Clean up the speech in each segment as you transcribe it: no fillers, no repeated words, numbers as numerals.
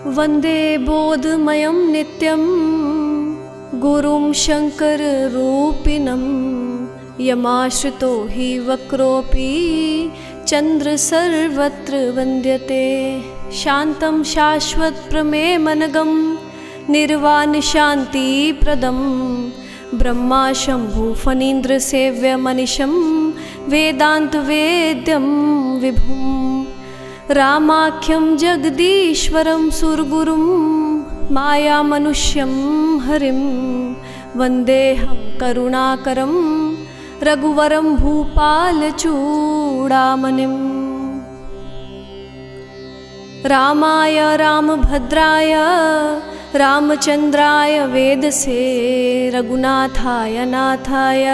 वन्दे बोधमयं नित्यं गुरुं शङ्कररूपिणं यमाश्रितो हि वक्रोऽपि चन्द्र सर्वत्र वन्द्यते। शान्तं शाश्वतप्रमेयमनघं निर्वाणशान्तिप्रदं ब्रह्मा शम्भुफणीन्द्रसेव्यमनिशं वेदान्तवेद्यं विभुं रामाख्यं जगदीश्वरं सुरगुरुं मायामनुष्यं हरिं वन्देऽहं करुणाकरं रघुवरं भूपालचूडामणिम्। रामाय रामभद्राय रामचन्द्राय वेदसे रघुनाथाय नाथाय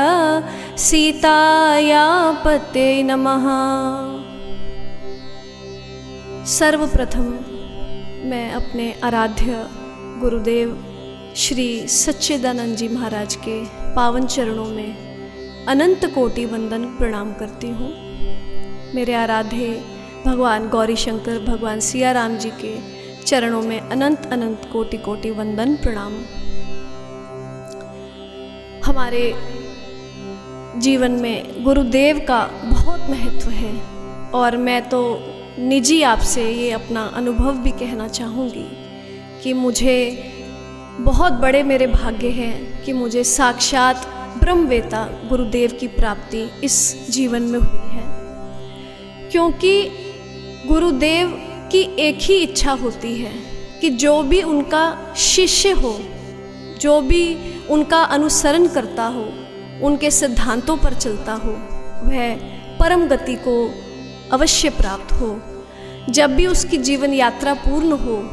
सीताया पते नमः। सर्वप्रथम मैं अपने आराध्य गुरुदेव श्री सच्चिदानंद जी महाराज के पावन चरणों में अनंत कोटि वंदन प्रणाम करती हूँ। मेरे आराध्य भगवान गौरी शंकर भगवान सिया राम जी के चरणों में अनंत अनंत कोटि कोटि वंदन प्रणाम। हमारे जीवन में गुरुदेव का बहुत महत्व है और मैं तो निजी आपसे ये अपना अनुभव भी कहना चाहूँगी कि मुझे बहुत बड़े मेरे भाग्य हैं कि मुझे साक्षात ब्रह्मवेता गुरुदेव की प्राप्ति इस जीवन में हुई है। क्योंकि गुरुदेव की एक ही इच्छा होती है कि जो भी उनका शिष्य हो, जो भी उनका अनुसरण करता हो, उनके सिद्धांतों पर चलता हो, वह परम गति को अवश्य प्राप्त हो। जब भी उसकी जीवन यात्रा पूर्ण हो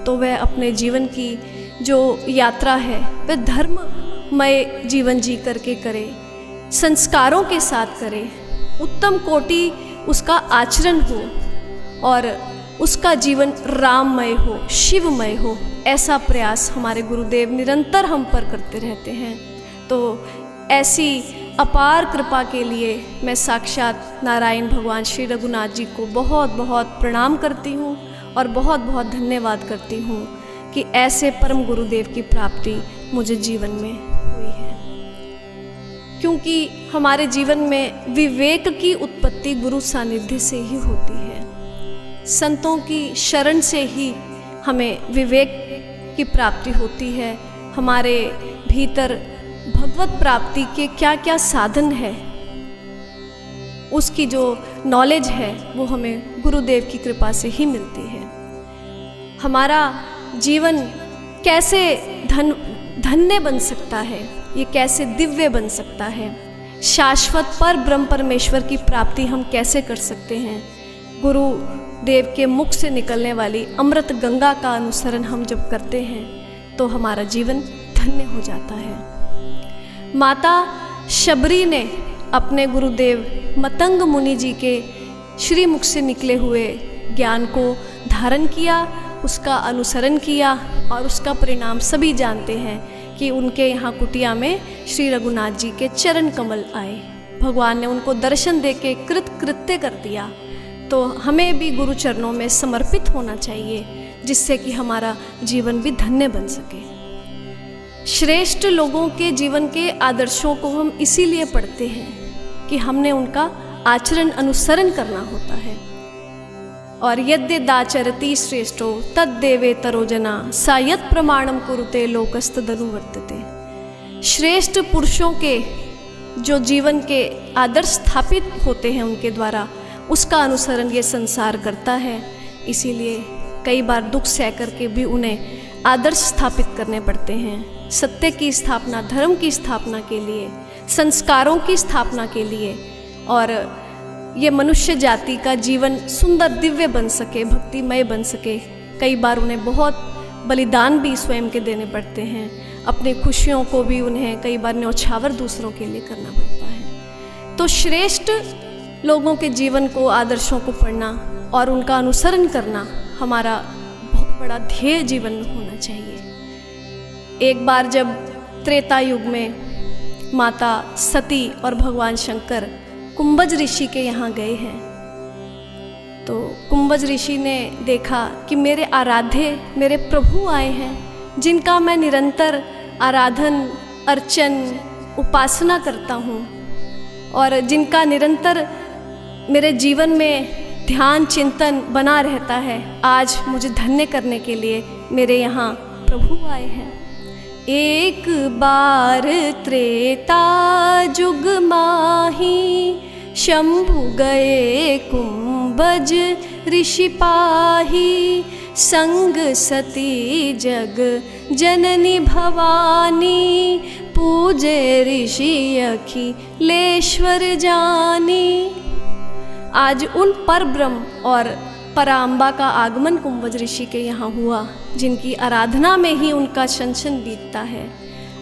तो वह अपने जीवन की जो यात्रा है वह धर्ममय जीवन जी करके करे, संस्कारों के साथ करे, उत्तम कोटि उसका आचरण हो और उसका जीवन राममय हो, शिवमय हो। ऐसा प्रयास हमारे गुरुदेव निरंतर हम पर करते रहते हैं। तो ऐसी अपार कृपा के लिए मैं साक्षात नारायण भगवान श्री रघुनाथ जी को बहुत बहुत प्रणाम करती हूँ और बहुत बहुत धन्यवाद करती हूँ कि ऐसे परम गुरुदेव की प्राप्ति मुझे जीवन में हुई है। क्योंकि हमारे जीवन में विवेक की उत्पत्ति गुरु सानिध्य से ही होती है। संतों की शरण से ही हमें विवेक की प्राप्ति होती है। हमारे भीतर भगवत प्राप्ति के क्या क्या साधन है उसकी जो नॉलेज है वो हमें गुरुदेव की कृपा से ही मिलती है। हमारा जीवन कैसे धन्य बन सकता है, ये कैसे दिव्य बन सकता है, शाश्वत पर ब्रह्म परमेश्वर की प्राप्ति हम कैसे कर सकते हैं। गुरुदेव के मुख से निकलने वाली अमृत गंगा का अनुसरण हम जब करते हैं तो हमारा जीवन धन्य हो जाता है। माता शबरी ने अपने गुरुदेव मतंग मुनि जी के श्री मुख से निकले हुए ज्ञान को धारण किया, उसका अनुसरण किया और उसका परिणाम सभी जानते हैं कि उनके यहाँ कुटिया में श्री रघुनाथ जी के चरण कमल आए। भगवान ने उनको दर्शन देके कृत्य कर दिया। तो हमें भी गुरु चरणों में समर्पित होना चाहिए जिससे कि हमारा जीवन भी धन्य बन सके। श्रेष्ठ लोगों के जीवन के आदर्शों को हम इसीलिए पढ़ते हैं कि हमने उनका आचरण अनुसरण करना होता है। और यद्यदाचरति श्रेष्ठो तद्देवे तरोजना सा यत् प्रमाणम कुरुते लोकस्तदनुवर्तते। श्रेष्ठ पुरुषों के जो जीवन के आदर्श स्थापित होते हैं उनके द्वारा उसका अनुसरण ये संसार करता है। इसीलिए कई बार दुख सह करके भी उन्हें आदर्श स्थापित करने पड़ते हैं। सत्य की स्थापना, धर्म की स्थापना के लिए, संस्कारों की स्थापना के लिए और ये मनुष्य जाति का जीवन सुंदर दिव्य बन सके, भक्तिमय बन सके। कई बार उन्हें बहुत बलिदान भी स्वयं के देने पड़ते हैं। अपनी खुशियों को भी उन्हें कई बार न्यौछावर दूसरों के लिए करना पड़ता है। तो श्रेष्ठ लोगों के जीवन को, आदर्शों को पढ़ना और उनका अनुसरण करना हमारा बहुत बड़ा ध्येय जीवन में होना चाहिए। एक बार जब त्रेता युग में माता सती और भगवान शंकर कुंभज ऋषि के यहाँ गए हैं तो कुंभज ऋषि ने देखा कि मेरे आराध्य मेरे प्रभु आए हैं, जिनका मैं निरंतर आराधन अर्चन उपासना करता हूँ और जिनका निरंतर मेरे जीवन में ध्यान चिंतन बना रहता है। आज मुझे धन्य करने के लिए मेरे यहाँ प्रभु आए हैं। एक बार त्रेता जुग माही, शंभु गए कुंभज ऋषि पाही। संग सती जग जननी भवानी, पूजे ऋषि अखिलेश्वर जानी। आज उन पर ब्रह्म और पराम्बा का आगमन कुंभज ऋषि के यहाँ हुआ, जिनकी आराधना में ही उनका क्षण बीतता है।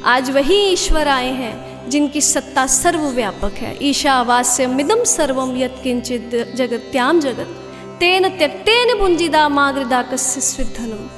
आज वही ईश्वर आए हैं जिनकी सत्ता सर्वव्यापक है। ईशावास्यमिदं सर्वं यत्किंचित् जगत्याम जगत, तेन त्यक्तेन भुंजिदा मागृदा कस्य स्विद्धनम।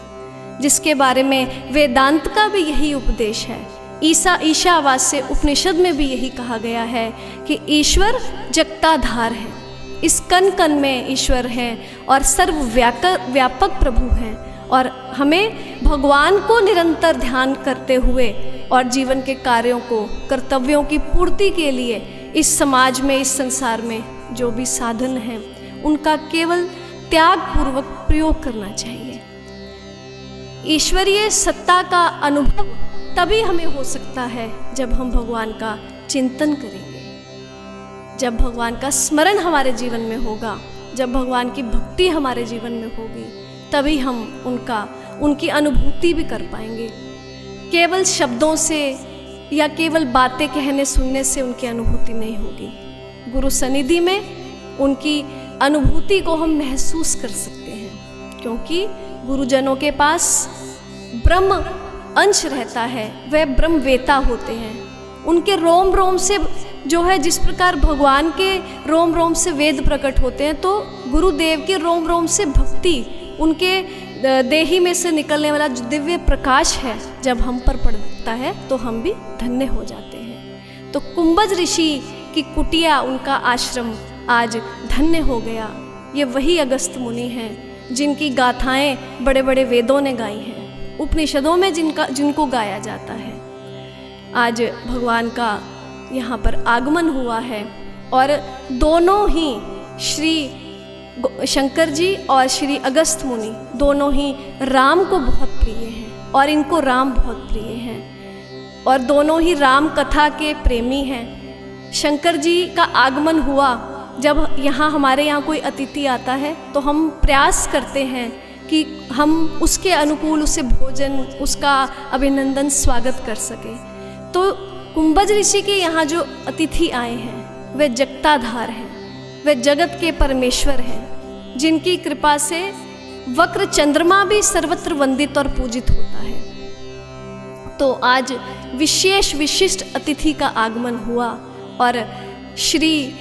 जिसके बारे में वेदांत का भी यही उपदेश है। ईशावास्य उपनिषद में भी यही कहा गया है कि ईश्वर जगताधार है। इस कण कण में ईश्वर हैं और सर्वव्यापक प्रभु हैं। और हमें भगवान को निरंतर ध्यान करते हुए और जीवन के कार्यों को, कर्तव्यों की पूर्ति के लिए इस समाज में, इस संसार में जो भी साधन हैं उनका केवल त्याग पूर्वक प्रयोग करना चाहिए। ईश्वरीय सत्ता का अनुभव तभी हमें हो सकता है जब हम भगवान का चिंतन करेंगे, जब भगवान का स्मरण हमारे जीवन में होगा, जब भगवान की भक्ति हमारे जीवन में होगी, तभी हम उनकी अनुभूति भी कर पाएंगे। केवल शब्दों से या केवल बातें कहने सुनने से उनकी अनुभूति नहीं होगी। गुरु सनिधि में उनकी अनुभूति को हम महसूस कर सकते हैं, क्योंकि गुरुजनों के पास ब्रह्म अंश रहता है, वह ब्रह्मवेता होते हैं। उनके रोम रोम से जो है, जिस प्रकार भगवान के रोम रोम से वेद प्रकट होते हैं, तो गुरुदेव के रोम रोम से भक्ति, उनके देही में से निकलने वाला जो दिव्य प्रकाश है, जब हम पर पड़ता है तो हम भी धन्य हो जाते हैं। तो कुंभज ऋषि की कुटिया, उनका आश्रम आज धन्य हो गया। ये वही अगस्त मुनि हैं जिनकी गाथाएं बड़े बड़े वेदों ने गाई हैं, उपनिषदों में जिनको गाया जाता है। आज भगवान का यहाँ पर आगमन हुआ है और दोनों ही श्री शंकर जी और श्री अगस्त मुनि दोनों ही राम को बहुत प्रिय हैं और इनको राम बहुत प्रिय हैं और दोनों ही राम कथा के प्रेमी हैं। शंकर जी का आगमन हुआ, जब यहाँ हमारे यहाँ कोई अतिथि आता है तो हम प्रयास करते हैं कि हम उसके अनुकूल उसे भोजन, उसका अभिनंदन, स्वागत कर सकें। तो कुंभज ऋषि के यहाँ जो अतिथि आए हैं वे जगताधार हैं, वे जगत के परमेश्वर हैं, जिनकी कृपा से वक्र चंद्रमा भी सर्वत्र वंदित और पूजित होता है। तो आज विशेष विशिष्ट अतिथि का आगमन हुआ और श्री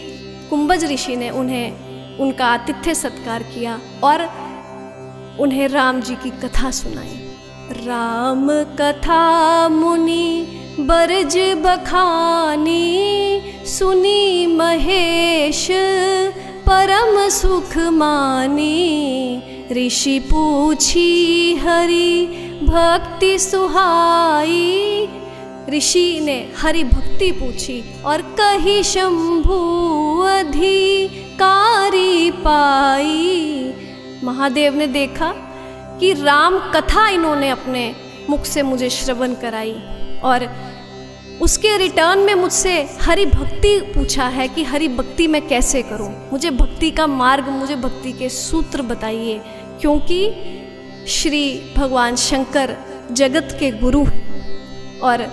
कुंभज ऋषि ने उनका आतिथ्य सत्कार किया और उन्हें राम जी की कथा सुनाई। राम कथा मुनि बरज बखानी, सुनी महेश परम सुख मानी। ऋषि पूछी हरि भक्ति सुहाई, ऋषि ने हरि भक्ति पूछी और कही शंभु अधिकारी पाई। महादेव ने देखा कि राम कथा इन्होंने अपने मुख से मुझे श्रवण कराई और उसके रिटर्न में मुझसे हरि भक्ति पूछा है कि हरि भक्ति मैं कैसे करूं, मुझे भक्ति का मार्ग, मुझे भक्ति के सूत्र बताइए। क्योंकि श्री भगवान शंकर जगत के गुरु हैं और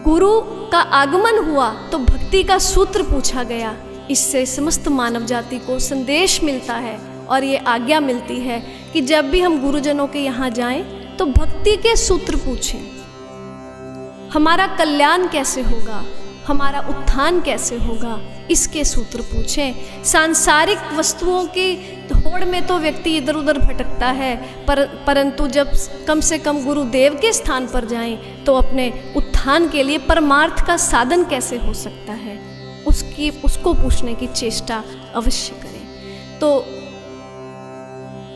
गुरु का आगमन हुआ तो भक्ति का सूत्र पूछा गया। इससे समस्त मानव जाति को संदेश मिलता है और ये आज्ञा मिलती है कि जब भी हम गुरुजनों के यहाँ जाएं तो भक्ति के सूत्र पूछें। हमारा कल्याण कैसे होगा, हमारा उत्थान कैसे होगा, इसके सूत्र पूछें। सांसारिक वस्तुओं की होड़ में तो व्यक्ति इधर उधर भटकता है, परंतु जब कम से कम गुरुदेव के स्थान पर जाएं तो अपने उत्थान के लिए परमार्थ का साधन कैसे हो सकता है, उसको पूछने की चेष्टा अवश्य करें। तो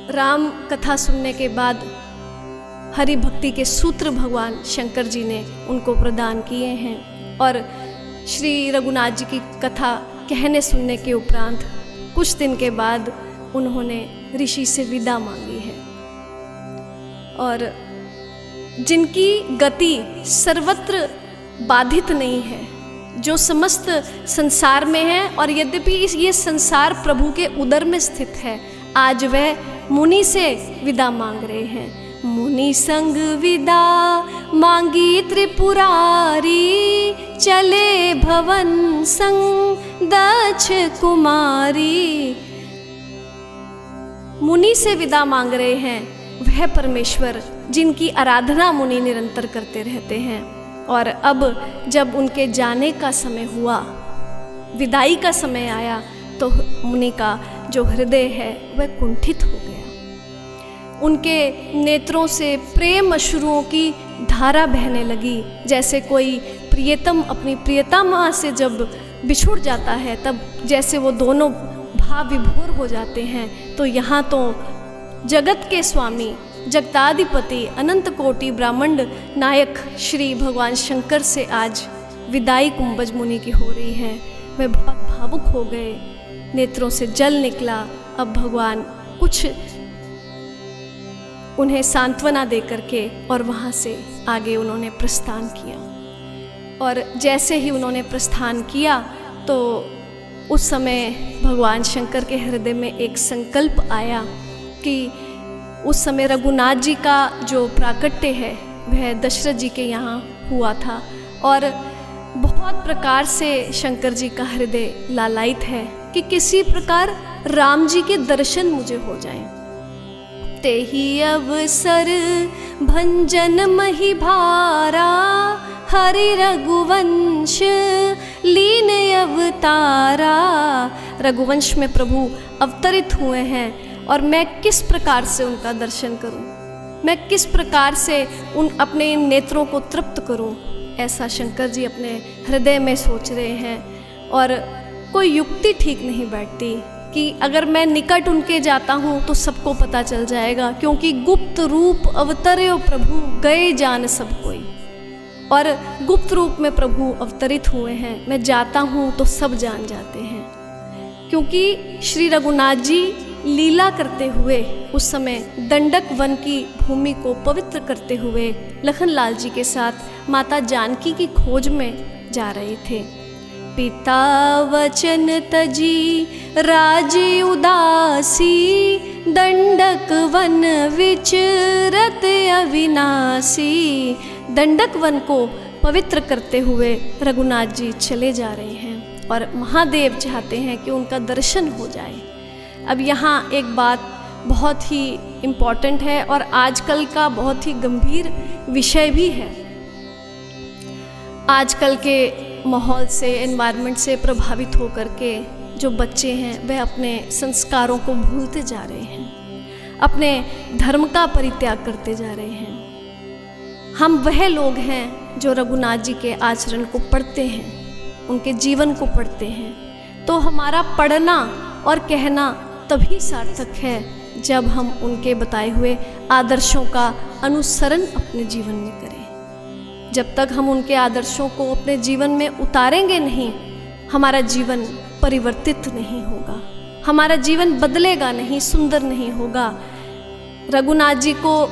राम कथा सुनने के बाद हरि भक्ति के सूत्र भगवान शंकर जी ने उनको प्रदान किए हैं। और श्री रघुनाथ जी की कथा कहने सुनने के उपरांत कुछ दिन के बाद उन्होंने ऋषि से विदा मांगी है। और जिनकी गति सर्वत्र बाधित नहीं है, जो समस्त संसार में है, और यद्यपि ये संसार प्रभु के उदर में स्थित है, आज वह मुनि से विदा मांग रहे हैं। मुनि संग विदा मांगी त्रिपुरारी, चले भवन संग दक्ष कुमारी। मुनि से विदा मांग रहे हैं वह परमेश्वर जिनकी आराधना मुनि निरंतर करते रहते हैं। और अब जब उनके जाने का समय हुआ, विदाई का समय आया, तो मुनि का जो हृदय है वह कुंठित हो गया। उनके नेत्रों से प्रेम अश्रुओं की धारा बहने लगी। जैसे कोई प्रियतम अपनी प्रियतमा से जब बिछुड़ जाता है, तब जैसे वो दोनों भाव विभोर हो जाते हैं। तो यहाँ तो जगत के स्वामी, जगताधिपति, अनंत कोटि ब्रह्मांड नायक श्री भगवान शंकर से आज विदाई कुंभज मुनि की हो रही है। वे बहुत भावुक हो गए, नेत्रों से जल निकला। अब भगवान कुछ उन्हें सांत्वना दे करके और वहाँ से आगे उन्होंने प्रस्थान किया। और जैसे ही उन्होंने प्रस्थान किया तो उस समय भगवान शंकर के हृदय में एक संकल्प आया कि उस समय रघुनाथ जी का जो प्राकट्य है वह दशरथ जी के यहाँ हुआ था। और बहुत प्रकार से शंकर जी का हृदय लालायित है कि किसी प्रकार राम जी के दर्शन मुझे हो जाएं। तेहि अवसर भंजन मही भारा, हरि रघुवंश लीन अवतारा। रघुवंश में प्रभु अवतरित हुए हैं और मैं किस प्रकार से उनका दर्शन करूं, मैं किस प्रकार से उन अपने इन नेत्रों को तृप्त करूं, ऐसा शंकर जी अपने हृदय में सोच रहे हैं। और कोई युक्ति ठीक नहीं बैठती कि अगर मैं निकट उनके जाता हूँ तो सबको पता चल जाएगा, क्योंकि गुप्त रूप अवतर्यो प्रभु गए जान सब कोई। और गुप्त रूप में प्रभु अवतरित हुए हैं, मैं जाता हूँ तो सब जान जाते हैं। क्योंकि श्री रघुनाथ जी लीला करते हुए उस समय दंडक वन की भूमि को पवित्र करते हुए लखनलाल जी के साथ माता जानकी की खोज में जा रहे थे। पिता वचन तजी राजी उदासी, दंडक वन विचरत अविनाशी। दंडक वन को पवित्र करते हुए रघुनाथ जी चले जा रहे हैं और महादेव चाहते हैं कि उनका दर्शन हो जाए। अब यहाँ एक बात बहुत ही इम्पॉर्टेंट है और आजकल का बहुत ही गंभीर विषय भी है। आजकल के माहौल से, एनवायरनमेंट से प्रभावित होकर के जो बच्चे हैं वह अपने संस्कारों को भूलते जा रहे हैं, अपने धर्म का परित्याग करते जा रहे हैं। हम वह लोग हैं जो रघुनाथ जी के आचरण को पढ़ते हैं, उनके जीवन को पढ़ते हैं। तो हमारा पढ़ना और कहना तभी सार्थक है जब हम उनके बताए हुए आदर्शों का अनुसरण अपने जीवन में करें। जब तक हम उनके आदर्शों को अपने जीवन में उतारेंगे नहीं, हमारा जीवन परिवर्तित नहीं होगा, हमारा जीवन बदलेगा नहीं, सुंदर नहीं होगा। रघुनाथ जी को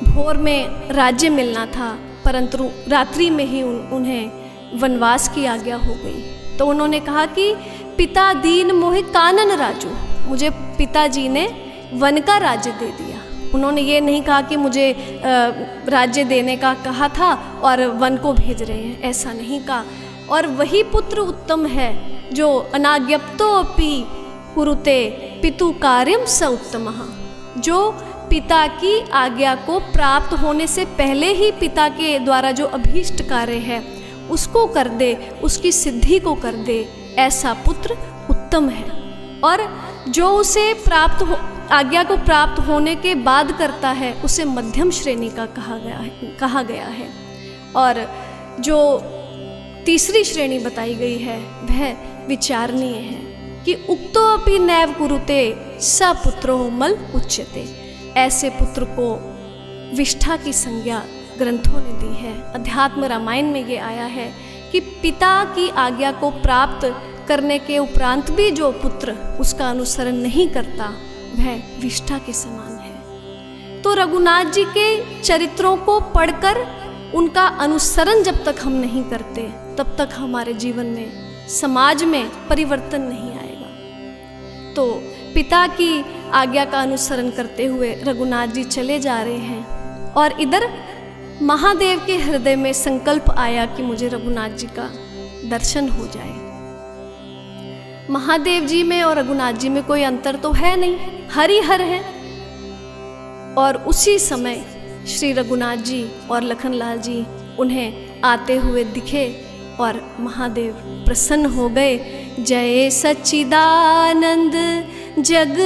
भोर में राज्य मिलना था, परंतु रात्रि में ही उन्हें वनवास की आज्ञा हो गई। तो उन्होंने कहा कि पिता दीन मोहि कानन राजू, मुझे पिताजी ने वन का राज्य दे दिया। उन्होंने ये नहीं कहा कि मुझे राज्य देने का कहा था और वन को भेज रहे हैं, ऐसा नहीं कहा। और वही पुत्र उत्तम है जो अनाज्ञप्तोऽपि कुरुते पितु कार्यम स उत्तमः, जो पिता की आज्ञा को प्राप्त होने से पहले ही पिता के द्वारा जो अभीष्ट कार्य है उसको कर दे, उसकी सिद्धि को कर दे, ऐसा पुत्र उत्तम है। और जो उसे आज्ञा को प्राप्त होने के बाद करता है उसे मध्यम श्रेणी का कहा गया है। और जो तीसरी श्रेणी बताई गई है वह विचारणीय है कि उक्तो अपि नैव कुरुते स पुत्रो मल उच्यते। ऐसे पुत्र को विष्ठा की संज्ञा ग्रंथों ने दी है। अध्यात्म रामायण में ये आया है कि पिता की आज्ञा को प्राप्त करने के उपरांत भी जो पुत्र उसका अनुसरण नहीं करता वह विष्ठा के समान है। तो रघुनाथ जी के चरित्रों को पढ़कर उनका अनुसरण जब तक हम नहीं करते तब तक हमारे जीवन में, समाज में परिवर्तन नहीं आएगा। तो पिता की आज्ञा का अनुसरण करते हुए रघुनाथ जी चले जा रहे हैं और इधर महादेव के हृदय में संकल्प आया कि मुझे रघुनाथ जी का दर्शन हो जाए। महादेव जी में और रघुनाथ जी में कोई अंतर तो है नहीं, हर ही हर है। और उसी समय श्री रघुनाथ जी और लखनलाल जी उन्हें आते हुए दिखे और महादेव प्रसन्न हो गए। जय सच्चिदानंद जग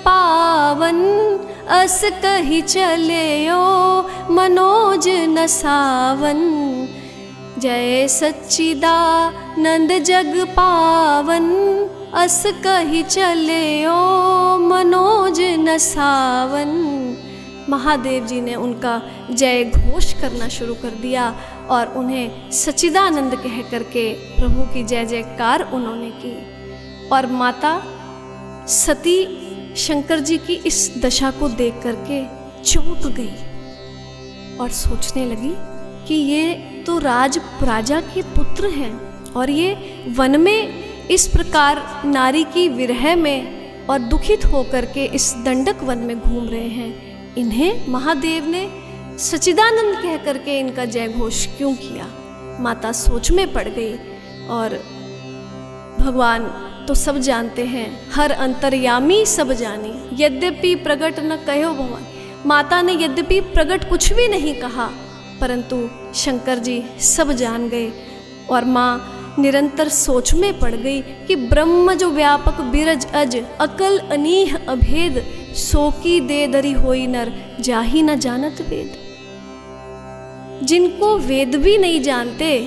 पावन, अस कही चले ओ मनोज नसावन। जय सच्चिदानंद जग पावन, अस कही चले ओ मनोज नसावन। महादेव जी ने उनका जय घोष करना शुरू कर दिया और उन्हें सच्चिदानंद कह करके प्रभु की जय जयकार उन्होंने की। और माता सती शंकर जी की इस दशा को देख करके चौंक गई और सोचने लगी कि ये तो राजा के पुत्र हैं और ये वन में इस प्रकार नारी की विरह में और दुखित होकर के इस दंडक वन में घूम रहे हैं। इन्हें महादेव ने सच्चिदानंद कह करके इनका जय घोष क्यों किया? माता सोच में पड़ गई। और भगवान तो सब जानते हैं, हर अंतर्यामी सब जानी, यद्यपि प्रगट न कहो भगवान। माता ने यद्यपि प्रगट कुछ भी नहीं कहा, परंतु शंकर जी सब जान गए। और माँ निरंतर सोच में पड़ गई कि ब्रह्म जो व्यापक बिरज अज, अकल अनीह अभेद, सो की दे दरी होई नर, जाही न जानत वेद। जिनको वेद भी नहीं जानते,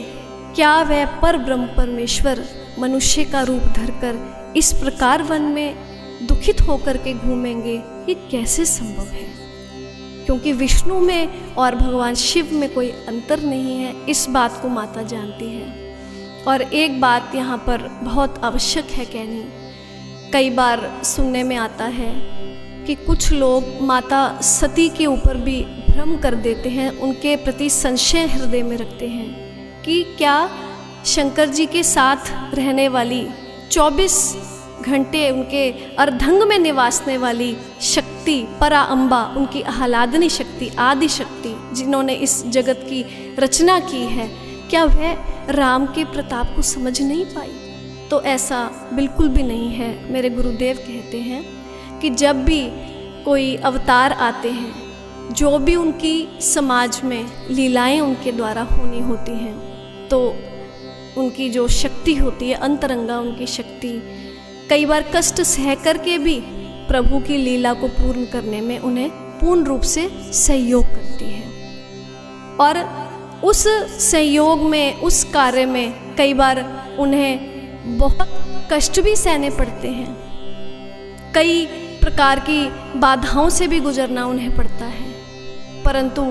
क्या वह पर ब्रह्म परमेश्वर मनुष्य का रूप धरकर इस प्रकार वन में दुखित होकर के घूमेंगे? ये कैसे संभव है? क्योंकि विष्णु में और भगवान शिव में कोई अंतर नहीं है, इस बात को माता जानती है। और एक बात यहाँ पर बहुत आवश्यक है कहनी। कई बार सुनने में आता है कि कुछ लोग माता सती के ऊपर भी भ्रम कर देते हैं, उनके प्रति संशय हृदय में रखते हैं कि क्या शंकर जी के साथ रहने वाली 24 घंटे उनके अर्धंग में निवासने वाली शक्ति परा अम्बा, उनकी आह्लादनी शक्ति, आदि शक्ति जिन्होंने इस जगत की रचना की है, क्या वह राम के प्रताप को समझ नहीं पाई? तो ऐसा बिल्कुल भी नहीं है। मेरे गुरुदेव कहते हैं कि जब भी कोई अवतार आते हैं, जो भी उनकी समाज में लीलाएं उनके द्वारा होनी होती हैं, तो उनकी जो शक्ति होती है, अंतरंगा उनकी शक्ति, कई बार कष्ट सह करके भी प्रभु की लीला को पूर्ण करने में उन्हें पूर्ण रूप से सहयोग करती है। और उस संयोग में, उस कार्य में कई बार उन्हें बहुत कष्ट भी सहने पड़ते हैं, कई प्रकार की बाधाओं से भी गुजरना उन्हें पड़ता है, परंतु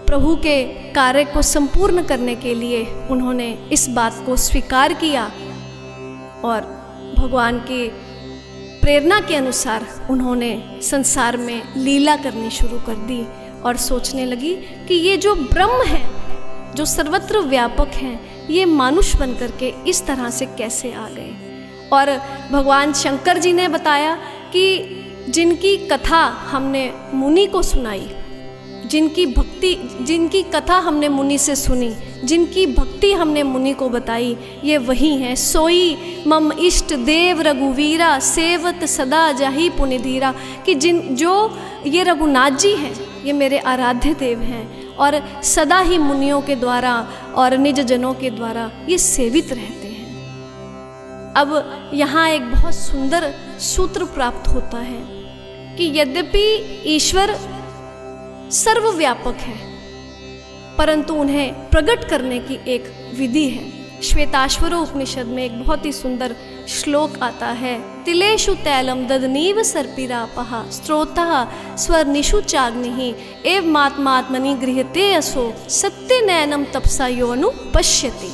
प्रभु के कार्य को संपूर्ण करने के लिए उन्होंने इस बात को स्वीकार किया और भगवान की प्रेरणा के अनुसार उन्होंने संसार में लीला करनी शुरू कर दी। और सोचने लगी कि ये जो ब्रह्म है, जो सर्वत्र व्यापक हैं, ये मानुष बन करके इस तरह से कैसे आ गए। और भगवान शंकर जी ने बताया कि जिनकी कथा हमने मुनि को सुनाई, जिनकी कथा हमने मुनि से सुनी, जिनकी भक्ति हमने मुनि को बताई, ये वही हैं। सोई मम इष्ट देव रघुवीरा, सेवत सदा जाही पुनिधीरा। कि जो ये रघुनाथ जी हैं, ये मेरे आराध्य देव हैं और सदा ही मुनियों के द्वारा और निज जनों के द्वारा ये सेवित रहते हैं। अब यहाँ एक बहुत सुंदर सूत्र प्राप्त होता है कि यद्यपि ईश्वर सर्वव्यापक है, परंतु उन्हें प्रकट करने की एक विधि है। श्वेताश्वरो उपनिषद में एक बहुत ही सुंदर श्लोक आता है, तिलेषु तैलम ददनीव सर्पिरापः स्त्रोतः स्वर्निषु चाग्निः एवमात्मात्मनि गृह्यते असो सत्य नयनम तपसा योनु पश्यति।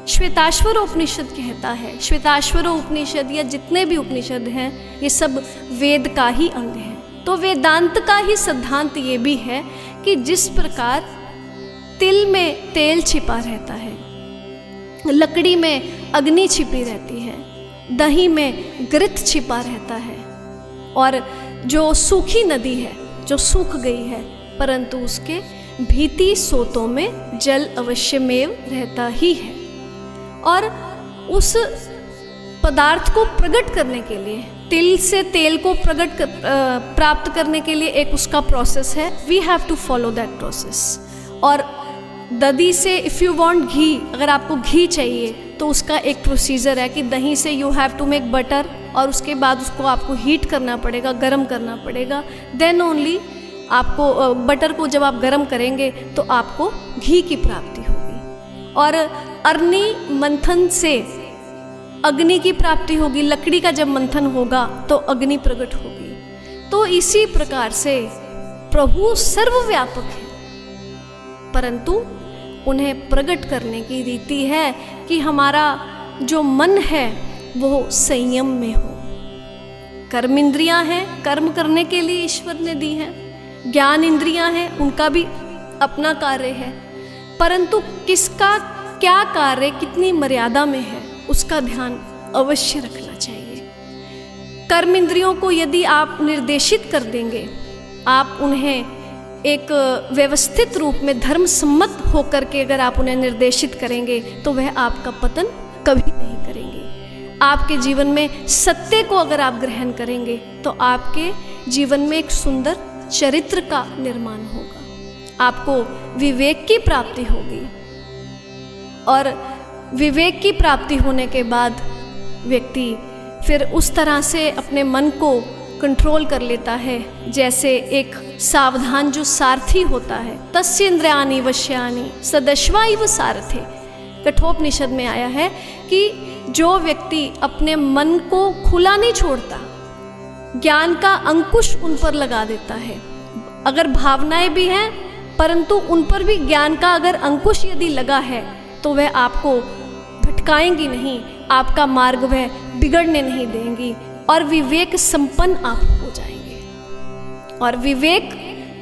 श्वेताश्वर उपनिषद कहता है, श्वेताश्वर उपनिषद या जितने भी उपनिषद हैं ये सब वेद का ही अंग है। तो वेदांत का ही सिद्धांत ये भी है कि जिस प्रकार तिल में तेल छिपा रहता है, लकड़ी में अग्नि छिपी रहती है, दही में घृत छिपा रहता है, और जो सूखी नदी है जो सूख गई है परंतु उसके भीति सोतों में जल अवश्यमेव रहता ही है। और उस पदार्थ को प्रकट करने के लिए, तिल से तेल को प्राप्त करने के लिए एक उसका प्रोसेस है, we have to follow that process. और दही से इफ़ यू वांट घी, अगर आपको घी चाहिए तो उसका एक प्रोसीजर है कि दही से you have to make butter, और उसके बाद उसको आपको हीट करना पड़ेगा, गरम करना पड़ेगा, देन ओनली आपको बटर को जब आप गरम करेंगे तो आपको घी की प्राप्ति होगी। और अग्नि मंथन से अग्नि की प्राप्ति होगी, लकड़ी का जब मंथन होगा तो अग्नि प्रकट होगी। तो इसी प्रकार से प्रभु सर्वव्यापक है, परंतु उन्हें प्रकट करने की रीति है कि हमारा जो मन है वो संयम में हो। कर्म इंद्रियां हैं, कर्म करने के लिए ईश्वर ने दी हैं, ज्ञान इंद्रियां हैं, उनका भी अपना कार्य है, परंतु किसका क्या कार्य कितनी मर्यादा में है उसका ध्यान अवश्य रखना चाहिए। कर्म इंद्रियों को यदि आप निर्देशित कर देंगे, आप उन्हें एक व्यवस्थित रूप में धर्म सम्मत होकर के अगर आप उन्हें निर्देशित करेंगे तो वह आपका पतन कभी नहीं करेंगे। आपके जीवन में सत्य को अगर आप ग्रहण करेंगे तो आपके जीवन में एक सुंदर चरित्र का निर्माण होगा, आपको विवेक की प्राप्ति होगी, और विवेक की प्राप्ति होने के बाद व्यक्ति फिर उस तरह से अपने मन को कंट्रोल कर लेता है जैसे एक सावधान जो सारथी होता है। तस्य इंद्रियाणि वश्यानि सदश्वा इव सारथे, कठोपनिषद में आया है कि जो व्यक्ति अपने मन को खुला नहीं छोड़ता, ज्ञान का अंकुश उन पर लगा देता है, अगर भावनाएं भी हैं परंतु उन पर भी ज्ञान का अगर अंकुश यदि लगा है तो वह आपको भटकाएंगी नहीं, आपका मार्ग वह बिगड़ने नहीं देंगी, और विवेक संपन्न आप हो जाएंगे। और विवेक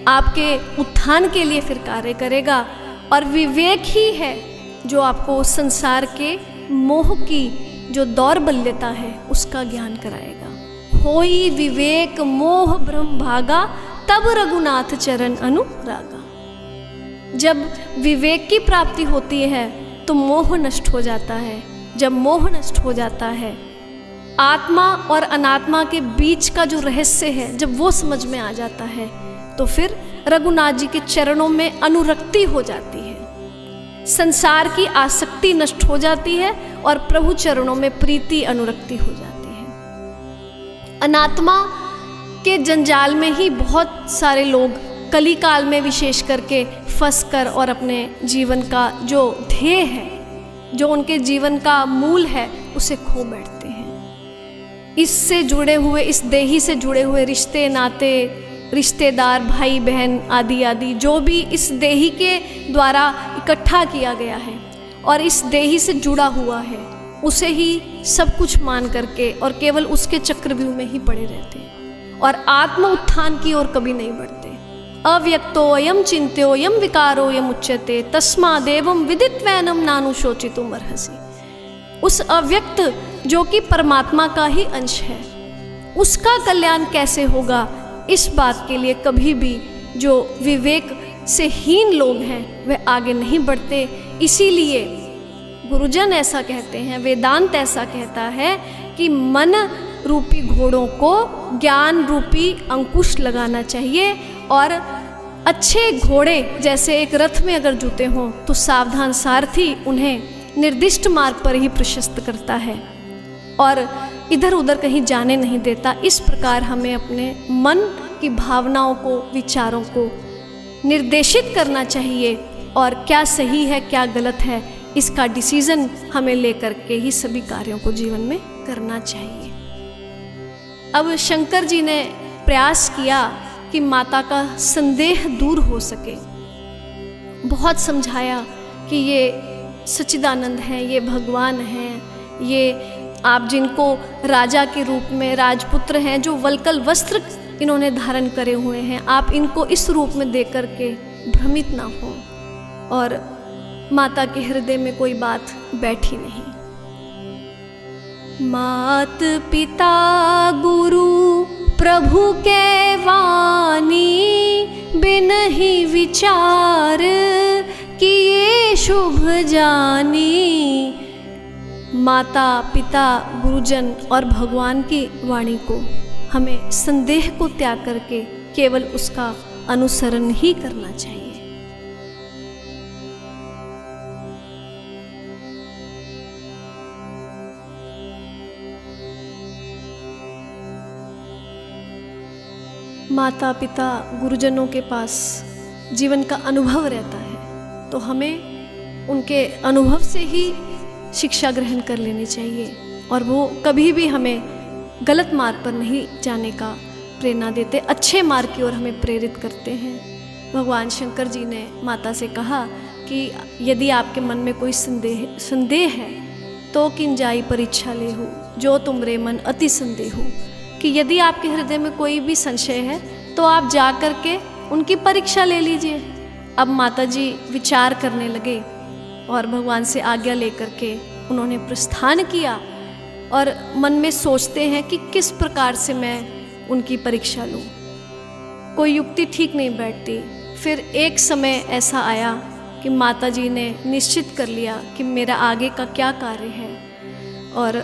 आपके उत्थान के लिए फिर कार्य करेगा, और विवेक ही है जो आपको संसार के मोह की जो दौर्बल्यता है उसका ज्ञान कराएगा। होई विवेक मोह भ्रम भागा तब रघुनाथ चरण अनुरागा। जब विवेक की प्राप्ति होती है तो मोह नष्ट हो जाता है, जब मोह नष्ट हो जाता है, आत्मा और अनात्मा के बीच का जो रहस्य है जब वो समझ में आ जाता है तो फिर रघुनाथ जी के चरणों में अनुरक्ति हो जाती है, संसार की आसक्ति नष्ट हो जाती है और प्रभु चरणों में प्रीति अनुरक्ति हो जाती है। अनात्मा के जंजाल में ही बहुत सारे लोग कली काल में विशेष करके फंस कर और अपने जीवन का जो ध्येय है, जो उनके जीवन का मूल है, उसे खो बैठते हैं। इससे जुड़े हुए, इस देही से जुड़े हुए रिश्ते नाते, रिश्तेदार, भाई बहन आदि आदि जो भी इस देही के द्वारा इकट्ठा किया गया है और इस देही से जुड़ा हुआ है, उसे ही सब कुछ मान करके और केवल उसके चक्रव्यूह में ही पड़े रहते हैं और आत्म उत्थान की ओर कभी नहीं बढ़ते। अव्यक्तोऽयं चिन्त्योऽयं विकारोऽयं उच्यते तस्मादेवं विदित्वैनं नानुशोचितुम् अर्हसि। उस अव्यक्त जो कि परमात्मा का ही अंश है, उसका कल्याण कैसे होगा, इस बात के लिए कभी भी जो विवेक से हीन लोग हैं वह आगे नहीं बढ़ते। इसीलिए गुरुजन ऐसा कहते हैं, वेदांत ऐसा कहता है कि मन रूपी घोड़ों को ज्ञान रूपी अंकुश लगाना चाहिए, और अच्छे घोड़े जैसे एक रथ में अगर जुते हों तो सावधान सारथी उन्हें निर्दिष्ट मार्ग पर ही प्रशस्त करता है और इधर उधर कहीं जाने नहीं देता। इस प्रकार हमें अपने मन की भावनाओं को, विचारों को निर्देशित करना चाहिए और क्या सही है क्या गलत है इसका डिसीजन हमें लेकर के ही सभी कार्यों को जीवन में करना चाहिए। अब शंकर जी ने प्रयास किया कि माता का संदेह दूर हो सके। बहुत समझाया कि ये सच्चिदानंद हैं, ये भगवान हैं, ये आप जिनको राजा के रूप में राजपुत्र हैं, जो वल्कल वस्त्र इन्होंने धारण करे हुए हैं, आप इनको इस रूप में देख कर के भ्रमित ना हो। और माता के हृदय में कोई बात बैठी नहीं। मात पिता गुरु प्रभु के वाणी, बिन ही विचार किए शुभ जानी। माता पिता गुरुजन और भगवान की वाणी को हमें संदेह को त्याग करके केवल उसका अनुसरण ही करना चाहिए। माता पिता गुरुजनों के पास जीवन का अनुभव रहता है, तो हमें उनके अनुभव से ही शिक्षा ग्रहण कर लेनी चाहिए, और वो कभी भी हमें गलत मार्ग पर नहीं जाने का प्रेरणा देते, अच्छे मार्ग की ओर हमें प्रेरित करते हैं। भगवान शंकर जी ने माता से कहा कि यदि आपके मन में कोई संदेह है तो किन जाई परीक्षा ले हो, जो तुमरे मन अति संदेह हो, कि यदि आपके हृदय में कोई भी संशय है तो आप जा कर के उनकी परीक्षा ले लीजिए। अब माता जी विचार करने लगे और भगवान से आज्ञा लेकर के उन्होंने प्रस्थान किया, और मन में सोचते हैं कि किस प्रकार से मैं उनकी परीक्षा लूँ। कोई युक्ति ठीक नहीं बैठती। फिर एक समय ऐसा आया कि माता जी ने निश्चित कर लिया कि मेरा आगे का क्या कार्य है, और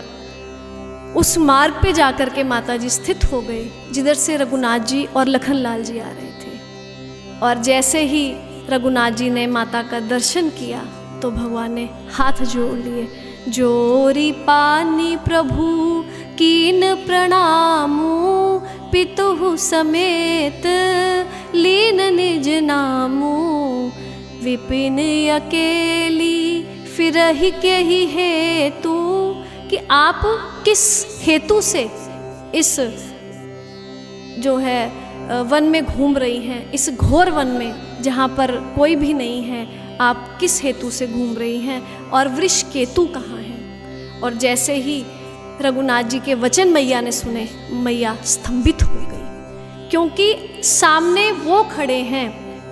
उस मार्ग पे जाकर के माता जी स्थित हो गए जिधर से रघुनाथ जी और लखनलाल जी आ रहे थे। और जैसे ही रघुनाथ जी ने माता का दर्शन किया तो भगवान ने हाथ जोड़ लिए। जोरी पानी प्रभु कीन प्रणामू, पितु समेत लीन निज नामू। विपिन अकेली फिरहि के ही हेतु, कि आप किस हेतु से इस जो है वन में घूम रही हैं, इस घोर वन में जहाँ पर कोई भी नहीं है, आप किस हेतु से घूम रही हैं, और वृष केतु कहाँ हैं। और जैसे ही रघुनाथ जी के वचन मैया ने सुने, मैया स्तंभित हो गई, क्योंकि सामने वो खड़े हैं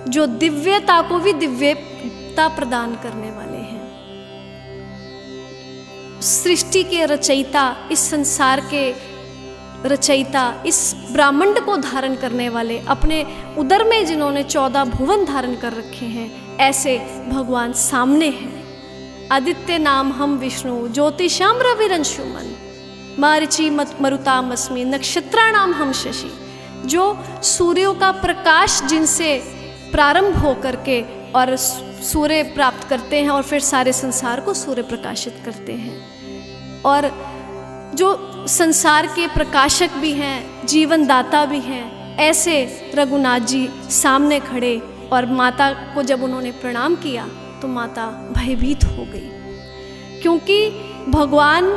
जो दिव्यता को भी दिव्यता प्रदान करने वाले हैं। सृष्टि के रचयिता, इस संसार के रचयिता, इस ब्रह्मांड को धारण करने वाले, अपने उदर में जिन्होंने 14 भुवन धारण कर रखे हैं, ऐसे भगवान सामने हैं। आदित्य नाम हम विष्णु, ज्योतिषाम रविरंशुमन, मारिचि मरुतामस्मि, नक्षत्राणाम हम शशि। जो सूर्यों का प्रकाश जिनसे प्रारंभ हो करके और सूर्य प्राप्त करते हैं, और फिर सारे संसार को सूर्य प्रकाशित करते हैं, और जो संसार के प्रकाशक भी हैं, जीवन दाता भी हैं, ऐसे रघुनाथ जी सामने खड़े। और माता को जब उन्होंने प्रणाम किया तो माता भयभीत हो गई, क्योंकि भगवान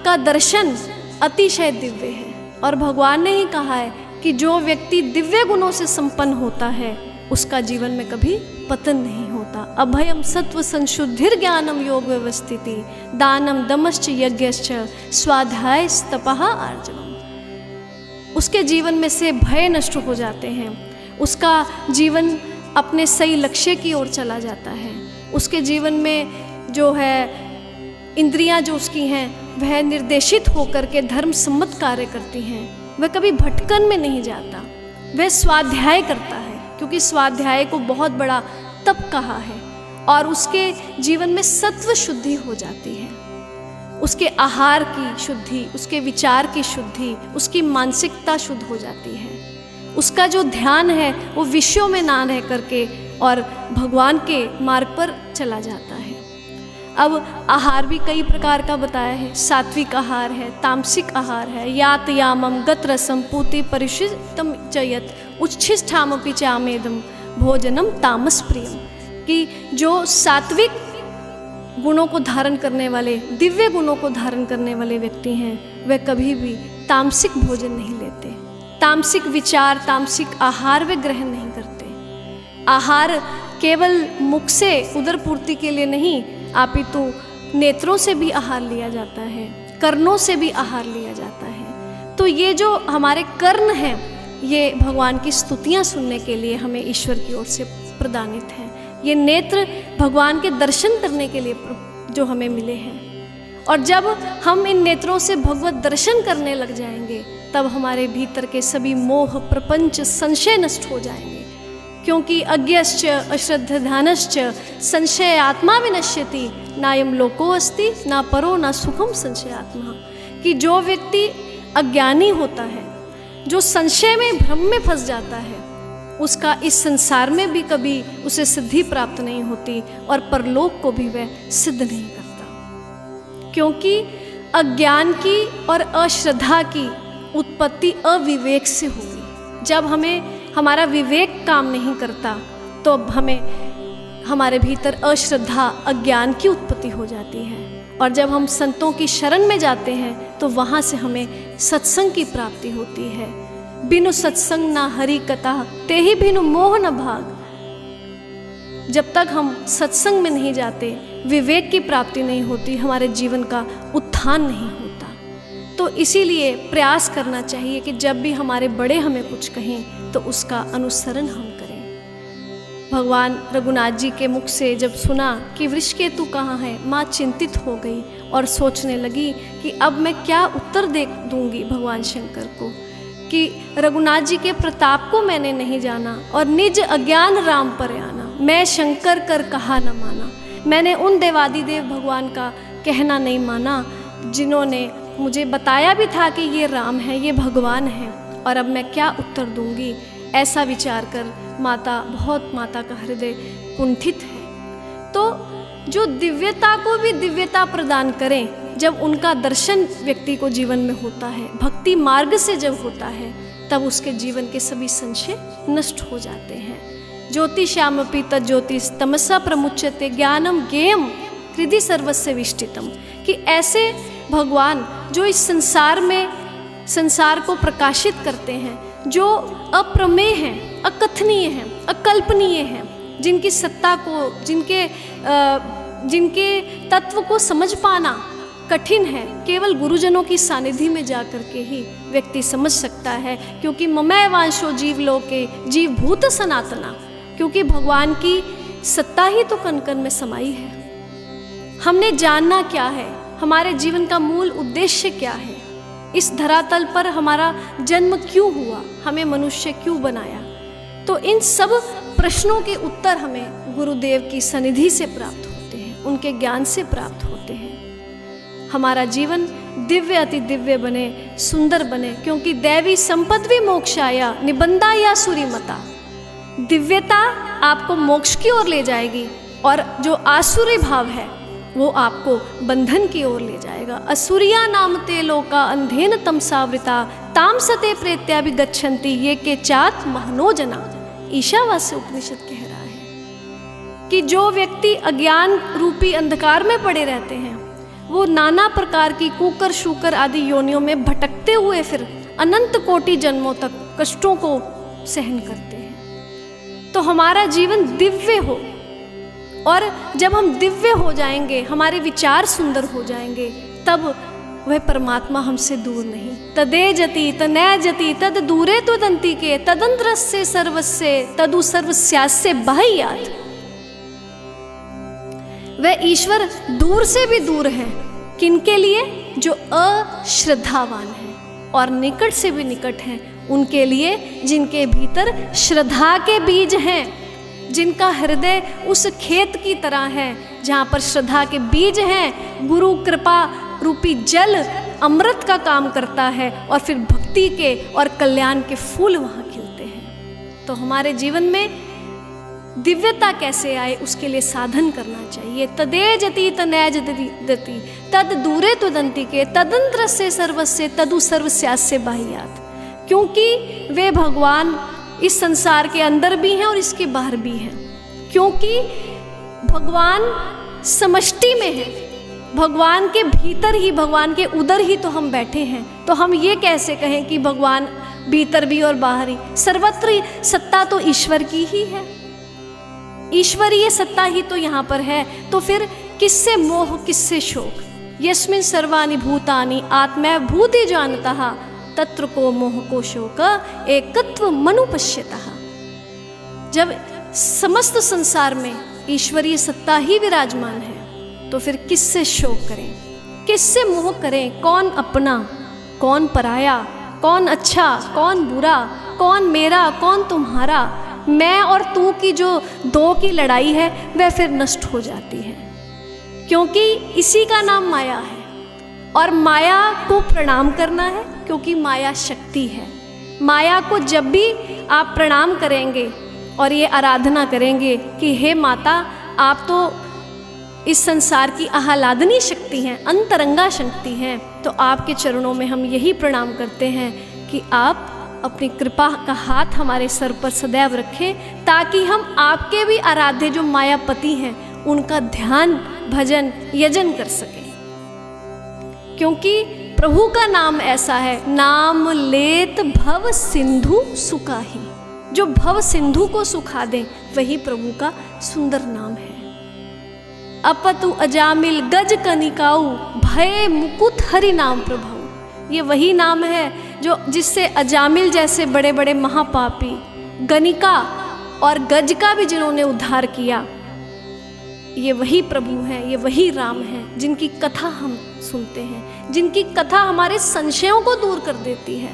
का दर्शन अतिशय दिव्य है। और भगवान ने ही कहा है कि जो व्यक्ति दिव्य गुणों से संपन्न होता है उसका जीवन में कभी पतन नहीं होता। अभयम सत्व संशुद्धिर ज्ञानम योग व्यवस्थिति, दानम दमश्च यज्ञश्च स्वाध्याय तपः आर्जवम। उसके जीवन में से भय नष्ट हो जाते हैं, उसका जीवन अपने सही लक्ष्य की ओर चला जाता है। उसके जीवन में जो है इंद्रियां जो उसकी हैं वह निर्देशित होकर के धर्म सम्मत कार्य करती हैं। वह कभी भटकन में नहीं जाता, वह स्वाध्याय करता है, क्योंकि स्वाध्याय को बहुत बड़ा तप कहा है। और उसके जीवन में सत्व शुद्धि हो जाती है, उसके आहार की शुद्धि, उसके विचार की शुद्धि, उसकी मानसिकता शुद्ध हो जाती है। उसका जो ध्यान है वो विषयों में ना रह करके और भगवान के मार्ग पर चला जाता है। अब आहार भी कई प्रकार का बताया है। सात्विक आहार है, तामसिक आहार है, यात यामम गत रसम पूति परिशिष्टम चयत उच्छिष्ठामपि चामेदम भोजनम तामस प्रियम। कि जो सात्विक गुणों को धारण करने वाले, दिव्य गुणों को धारण करने वाले व्यक्ति हैं, वे कभी भी तामसिक भोजन नहीं लेते, तामसिक विचार, तामसिक आहार वे ग्रहण नहीं करते। आहार केवल मुख से उदर पूर्ति के लिए नहीं, अपितु नेत्रों से भी आहार लिया जाता है, कर्णों से भी आहार लिया जाता है। तो ये जो हमारे कर्ण हैं, ये भगवान की स्तुतियाँ सुनने के लिए हमें ईश्वर की ओर से प्रदानित हैं। ये नेत्र भगवान के दर्शन करने के लिए जो हमें मिले हैं। और जब हम इन नेत्रों से भगवत दर्शन करने लग जाएंगे, तब हमारे भीतर के सभी मोह, प्रपंच, संशय नष्ट हो जाएंगे। क्योंकि अज्ञश्च अश्रद्धानश्च संशय आत्मा विनश्यति, नायम लोको अस्ति ना परो ना सुखम संशय आत्मा। कि जो व्यक्ति अज्ञानी होता है, जो संशय में, भ्रम में फंस जाता है, उसका इस संसार में भी कभी उसे सिद्धि प्राप्त नहीं होती और परलोक को भी वह सिद्ध नहीं करता। क्योंकि अज्ञान की और अश्रद्धा की उत्पत्ति अविवेक से होगी। जब हमारा विवेक काम नहीं करता, तो हमें हमारे भीतर अश्रद्धा, अज्ञान की उत्पत्ति हो जाती है। और जब हम संतों की शरण में जाते हैं, तो वहाँ से हमें सत्संग की प्राप्ति होती है। बिनु सत्संग ना हरि कथा, ते ही बिनु मोह न भाग। जब तक हम सत्संग में नहीं जाते, विवेक की प्राप्ति नहीं होती, हमारे जीवन का उत्थान नहीं होता। तो इसीलिए प्रयास करना चाहिए कि जब भी हमारे बड़े हमें कुछ कहें, तो उसका अनुसरण हम करें। भगवान रघुनाथ जी के मुख से जब सुना कि वृषकेतु कहाँ है, माँ चिंतित हो गई और सोचने लगी कि अब मैं क्या उत्तर दे दूंगी भगवान शंकर को, कि रघुनाथ जी के प्रताप को मैंने नहीं जाना और निज अज्ञान राम पर आना, मैं शंकर कर कहा न माना। मैंने उन देवादिदेव भगवान का कहना नहीं माना जिन्होंने मुझे बताया भी था कि ये राम है, ये भगवान है, और अब मैं क्या उत्तर दूंगी। ऐसा विचार कर माता का हृदय कुंठित है। तो जो दिव्यता को भी दिव्यता प्रदान करें, जब उनका दर्शन व्यक्ति को जीवन में होता है, भक्ति मार्ग से जब होता है, तब उसके जीवन के सभी संशय नष्ट हो जाते हैं। ज्योतिषामपि तज्ज्योतिष तमसा प्रमुच्यते ज्ञानम ज्ञेयम हृदि सर्वस्य विष्टितम। कि ऐसे भगवान जो इस संसार को प्रकाशित करते हैं, जो अप्रमेय हैं, अकथनीय हैं, अकल्पनीय हैं, जिनकी सत्ता को, जिनके तत्व को समझ पाना कठिन है, केवल गुरुजनों की सानिध्य में जा कर के ही व्यक्ति समझ सकता है। क्योंकि ममैव वांशो जीवलोके जीव भूत सनातना, क्योंकि भगवान की सत्ता ही तो कण कण में समाई है। हमने जानना क्या है, हमारे जीवन का मूल उद्देश्य क्या है, इस धरातल पर हमारा जन्म क्यों हुआ, हमें मनुष्य क्यों बनाया। तो इन सब प्रश्नों के उत्तर हमें गुरुदेव की सनिधि से प्राप्त होते हैं, उनके ज्ञान से प्राप्त होते हैं। हमारा जीवन दिव्य अति दिव्य बने, सुंदर बने, क्योंकि दैवी संपद्वि मोक्षाया निबंधा या सूरीमता। दिव्यता आपको मोक्ष की ओर ले जाएगी, और जो आसुरी भाव है वो आपको बंधन की ओर ले जाएगा। असुरिया नामते लोका अंधेन तमसावृता तामसते प्रेत्या भी गच्छन्ति ये के चात महनो जना। ईशावास्य उपनिषद कह रहा है कि जो व्यक्ति अज्ञान रूपी अंधकार में पड़े रहते हैं, वो नाना प्रकार की कुकर शूकर आदि योनियों में भटकते हुए फिर अनंत कोटि जन्मों तक कष्टों को सहन करते हैं। तो हमारा जीवन दिव्य हो, और जब हम दिव्य हो जाएंगे, हमारे विचार सुंदर हो जाएंगे, तब वह परमात्मा हमसे दूर नहीं। तदे जति तनय जति तद दूरे त्वदन्ति के तदंतरस्य सर्वस्य तदु सर्वस्यास्य बाह्यात्। वह ईश्वर दूर से भी दूर है, किनके लिए? जो अश्रद्धावान है, और निकट से भी निकट हैं उनके लिए जिनके भीतर श्रद्धा के बीज हैं, जिनका हृदय उस खेत की तरह है जहाँ पर श्रद्धा के बीज हैं। गुरु कृपा रूपी जल अमृत का काम करता है, और फिर भक्ति के और कल्याण के फूल वहाँ खिलते हैं। तो हमारे जीवन में दिव्यता कैसे आए, उसके लिए साधन करना चाहिए। तदे जति तनय जति तद दूरे त्वदन्ति के तदंतरस्य सर्वस्य तदु सर्वस्यास्य बाह्यात्। क्योंकि वे भगवान इस संसार के अंदर भी हैं और इसके बाहर भी हैं। क्योंकि भगवान समष्टि में है भगवान के भीतर ही, भगवान के उधर ही तो हम बैठे हैं, तो हम ये कैसे कहें कि भगवान भीतर भी और बाहर ही? सर्वत्र सत्ता तो ईश्वर की ही है, ईश्वरीय सत्ता ही तो यहाँ पर है। तो फिर किससे मोह, किससे शोक? यस्मिन् सर्वाणि भूतानि आत्मै भूति जानतः तत्र को मोह को शोक एकत्व मनुपश्यतः। जब समस्त संसार में ईश्वरीय सत्ता ही विराजमान है तो फिर किससे शोक करें, किससे मोह करें? कौन अपना, कौन पराया, कौन अच्छा, कौन बुरा, कौन मेरा, कौन तुम्हारा? मैं और तू की जो दो की लड़ाई है वह फिर नष्ट हो जाती है, क्योंकि इसी का नाम माया है। और माया को प्रणाम करना है, क्योंकि माया शक्ति है। माया को जब भी आप प्रणाम करेंगे और ये आराधना करेंगे कि हे माता, आप तो इस संसार की आह्लादनी शक्ति हैं, अंतरंगा शक्ति हैं, तो आपके चरणों में हम यही प्रणाम करते हैं कि आप अपनी कृपा का हाथ हमारे सर पर सदैव रखें, ताकि हम आपके भी आराध्य जो मायापति हैं उनका ध्यान, भजन, यजन कर सकें। क्योंकि प्रभु का नाम ऐसा है, नाम लेत भव सिंधु सुखाही। जो भव सिंधु को सुखा दे वही प्रभु का सुंदर नाम है। अपतु अजामिल गज कनिकाऊ भय मुकुट हरि नाम प्रभु। ये वही नाम है जो जिससे अजामिल जैसे बड़े बड़े महापापी, गनिका और गज का भी जिन्होंने उद्धार किया, ये वही प्रभु हैं, ये वही राम हैं, जिनकी कथा हम सुनते हैं, जिनकी कथा हमारे संशयों को दूर कर देती है,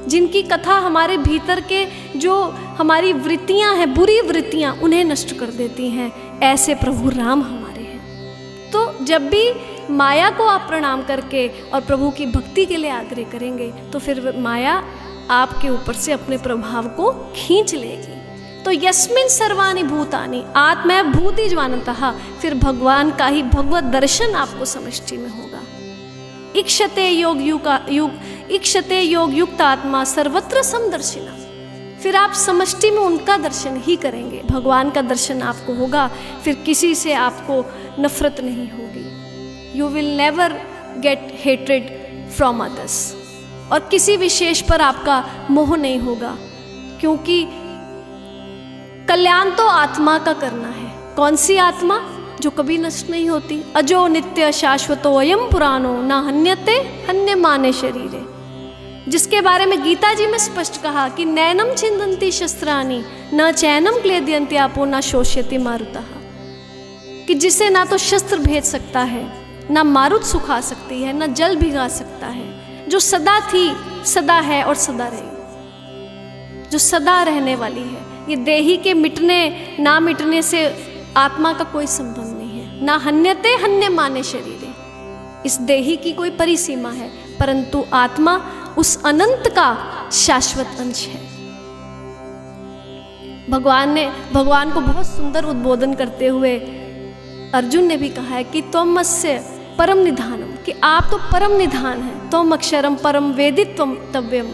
जिनकी कथा हमारे भीतर के जो हमारी वृत्तियां हैं, बुरी वृत्तियां, उन्हें नष्ट कर देती हैं। ऐसे प्रभु राम हमारे हैं। तो जब भी माया को आप प्रणाम करके और प्रभु की भक्ति के लिए आग्रह करेंगे तो फिर माया आपके ऊपर से अपने प्रभाव को खींच लेगी। तो यस्मिन् सर्वाणि भूतानि आत्मै भूति जानतः, फिर भगवान का ही भगवत दर्शन आपको समष्टि में होगा। इक्षते योग युक्त आत्मा सर्वत्र समदर्शिना। फिर आप समष्टि में उनका दर्शन ही करेंगे, भगवान का दर्शन आपको होगा, फिर किसी से आपको नफरत नहीं होगी। You will never get hatred from others. और किसी विशेष पर आपका मोह नहीं होगा, क्योंकि कल्याण तो आत्मा का करना है। कौन सी आत्मा? जो कभी नष्ट नहीं होती। अजो नित्य शाश्वतो अयम पुराणो न हन्यते हन्यमाने शरीरे, जिसके बारे में गीता जी में स्पष्ट कहा कि नैनम छिन्दन्ति शस्त्राणि न चैनम क्लेदयन्ति आपो न शोष्यति मारुतः, कि जिसे ना तो शस्त्र भेज सकता है, ना मारुत सुखा सकती है, ना जल भिगा सकता है, जो सदा थी, सदा है और सदा रहेगी, जो सदा रहने वाली है। ये देही के मिटने ना मिटने से आत्मा का कोई संबंध नहीं है। ना हन्यते हन्यमाने शरीरे, इस देही की कोई परिसीमा है, परंतु आत्मा उस अनंत का शाश्वत अंश है। भगवान को बहुत सुंदर उद्बोधन करते हुए अर्जुन ने भी कहा है कि त्वमस्य परम निधानम, कि आप तो परम निधान हैं। त्वम अक्षरम परम वेदित्वम तव्यम,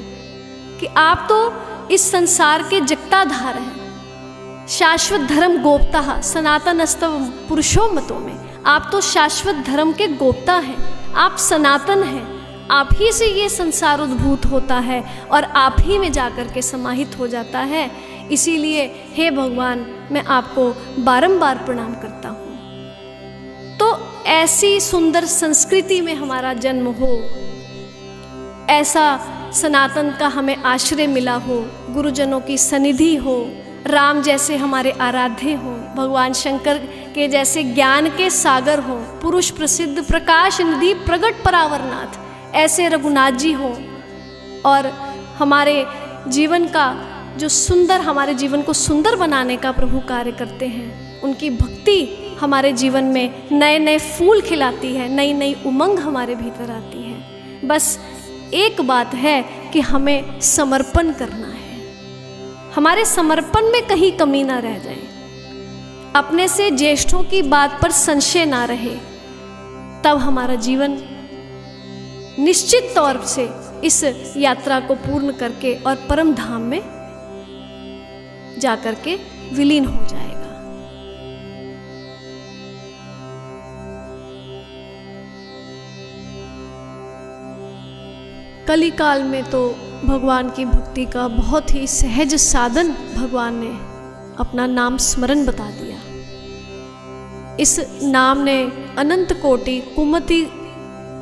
कि आप तो इस संसार के जगताधार हैं। शाश्वत धर्म गोप्ता सनातनस्तव पुरुषो मतों में, आप तो शाश्वत धर्म के गोप्ता हैं, आप सनातन हैं। आप ही से ये संसार उद्भूत होता है और आप ही में जाकर के समाहित हो जाता है। इसीलिए हे भगवान, मैं आपको बारंबार प्रणाम करता हूँ। तो ऐसी सुंदर संस्कृति में हमारा जन्म हो, ऐसा सनातन का हमें आश्रय मिला हो, गुरुजनों की सनिधि हो, राम जैसे हमारे आराध्य हो, भगवान शंकर के जैसे ज्ञान के सागर हो, पुरुष प्रसिद्ध प्रकाश निधि प्रगट परावरनाथ ऐसे रघुनाथ जी हो, और हमारे जीवन का जो सुंदर, हमारे जीवन को सुंदर बनाने का प्रभु कार्य करते हैं। उनकी भक्ति हमारे जीवन में नए नए फूल खिलाती है, नई नई उमंग हमारे भीतर आती है। बस एक बात है कि हमें समर्पण करना है, हमारे समर्पण में कहीं कमी ना रह जाए, अपने से ज्येष्ठों की बात पर संशय ना रहे, तब हमारा जीवन निश्चित तौर से इस यात्रा को पूर्ण करके और परम धाम में जाकर के विलीन हो जाएगा। कली काल में तो भगवान की भक्ति का बहुत ही सहज साधन भगवान ने अपना नाम स्मरण बता दिया। इस नाम ने अनंत कोटि कुमति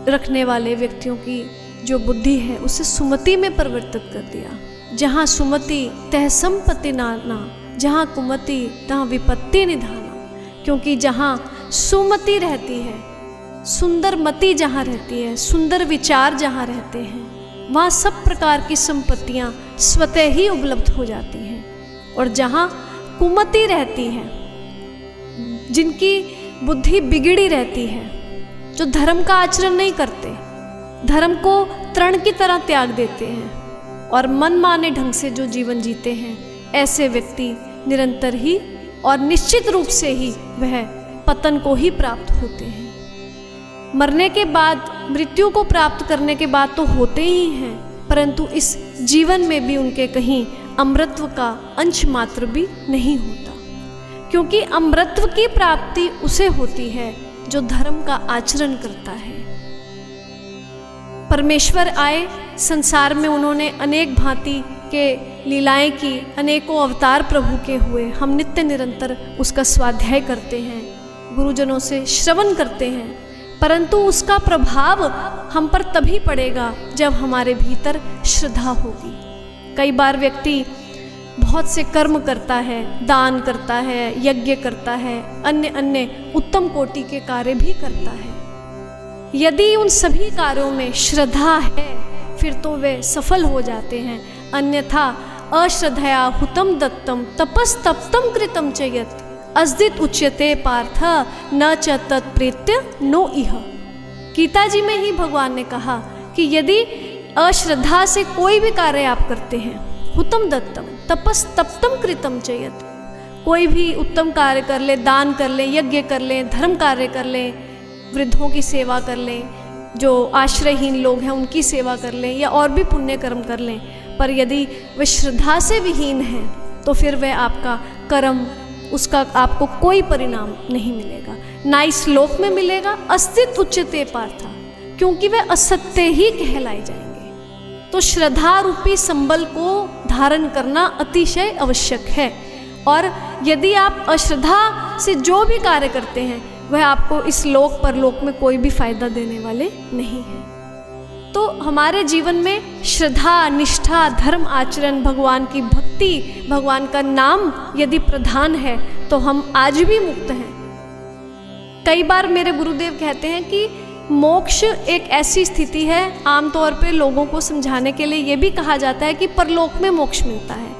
रखने वाले व्यक्तियों की जो बुद्धि है उसे सुमति में परिवर्तित कर दिया। जहाँ सुमति तह संपत्ति नाना, जहाँ कुमति तहाँ विपत्ति निधाना। क्योंकि जहाँ सुमति रहती है, सुंदर मति जहाँ रहती है, सुंदर विचार जहाँ रहते हैं, वहाँ सब प्रकार की संपत्तियाँ स्वतः ही उपलब्ध हो जाती हैं। और जहाँ कुमति रहती है, जिनकी बुद्धि बिगड़ी रहती है, जो धर्म का आचरण नहीं करते, धर्म को तृण की तरह त्याग देते हैं और मनमाने ढंग से जो जीवन जीते हैं, ऐसे व्यक्ति निरंतर ही और निश्चित रूप से ही वह पतन को ही प्राप्त होते हैं। मरने के बाद, मृत्यु को प्राप्त करने के बाद तो होते ही हैं, परंतु इस जीवन में भी उनके कहीं अमृतत्व का अंश मात्र भी नहीं होता। क्योंकि अमृतत्व की प्राप्ति उसे होती है जो धर्म का आचरण करता है। परमेश्वर आए संसार में, उन्होंने अनेक भांति के लीलाएं की, अनेकों अवतार प्रभु के हुए। हम नित्य निरंतर उसका स्वाध्याय करते हैं, गुरुजनों से श्रवण करते हैं, परंतु उसका प्रभाव हम पर तभी पड़ेगा जब हमारे भीतर श्रद्धा होगी। कई बार व्यक्ति बहुत से कर्म करता है, दान करता है, यज्ञ करता है, अन्य अन्य उत्तम कोटि के कार्य भी करता है। यदि उन सभी कार्यों में श्रद्धा है फिर तो वे सफल हो जाते हैं। अन्यथा अश्रद्धया हुतम दत्तम तपस्तप्तम कृतम च यत् अस्दित उच्यते पार्थ न च तत्प्रीत्य नो इह। गीता जी में ही भगवान ने कहा कि यदि अश्रद्धा से कोई भी कार्य आप करते हैं, हुतम दत्तम तपस्तप्तम कृतम च यत्, कोई भी उत्तम कार्य कर ले, दान कर ले, यज्ञ कर ले, धर्म कार्य कर ले, वृद्धों की सेवा कर लें, जो आश्रयहीन लोग हैं उनकी सेवा कर लें, या और भी पुण्य कर्म कर लें, पर यदि वे श्रद्धा से विहीन हैं तो फिर वह आपका कर्म, उसका आपको कोई परिणाम नहीं मिलेगा। ना इस लोक में मिलेगा, अस्तित्व उच्यते पार्था, क्योंकि वे असत्य ही कहलाए जाएंगे। तो श्रद्धा रूपी संबल को धारण करना अतिशय आवश्यक है। और यदि आप अश्रद्धा से जो भी कार्य करते हैं वह आपको इस लोक परलोक में कोई भी फायदा देने वाले नहीं है। तो हमारे जीवन में श्रद्धा, निष्ठा, धर्म आचरण, भगवान की भक्ति, भगवान का नाम यदि प्रधान है तो हम आज भी मुक्त हैं। कई बार मेरे गुरुदेव कहते हैं कि मोक्ष एक ऐसी स्थिति है, आमतौर पे लोगों को समझाने के लिए ये भी कहा जाता है कि परलोक में मोक्ष मिलता है।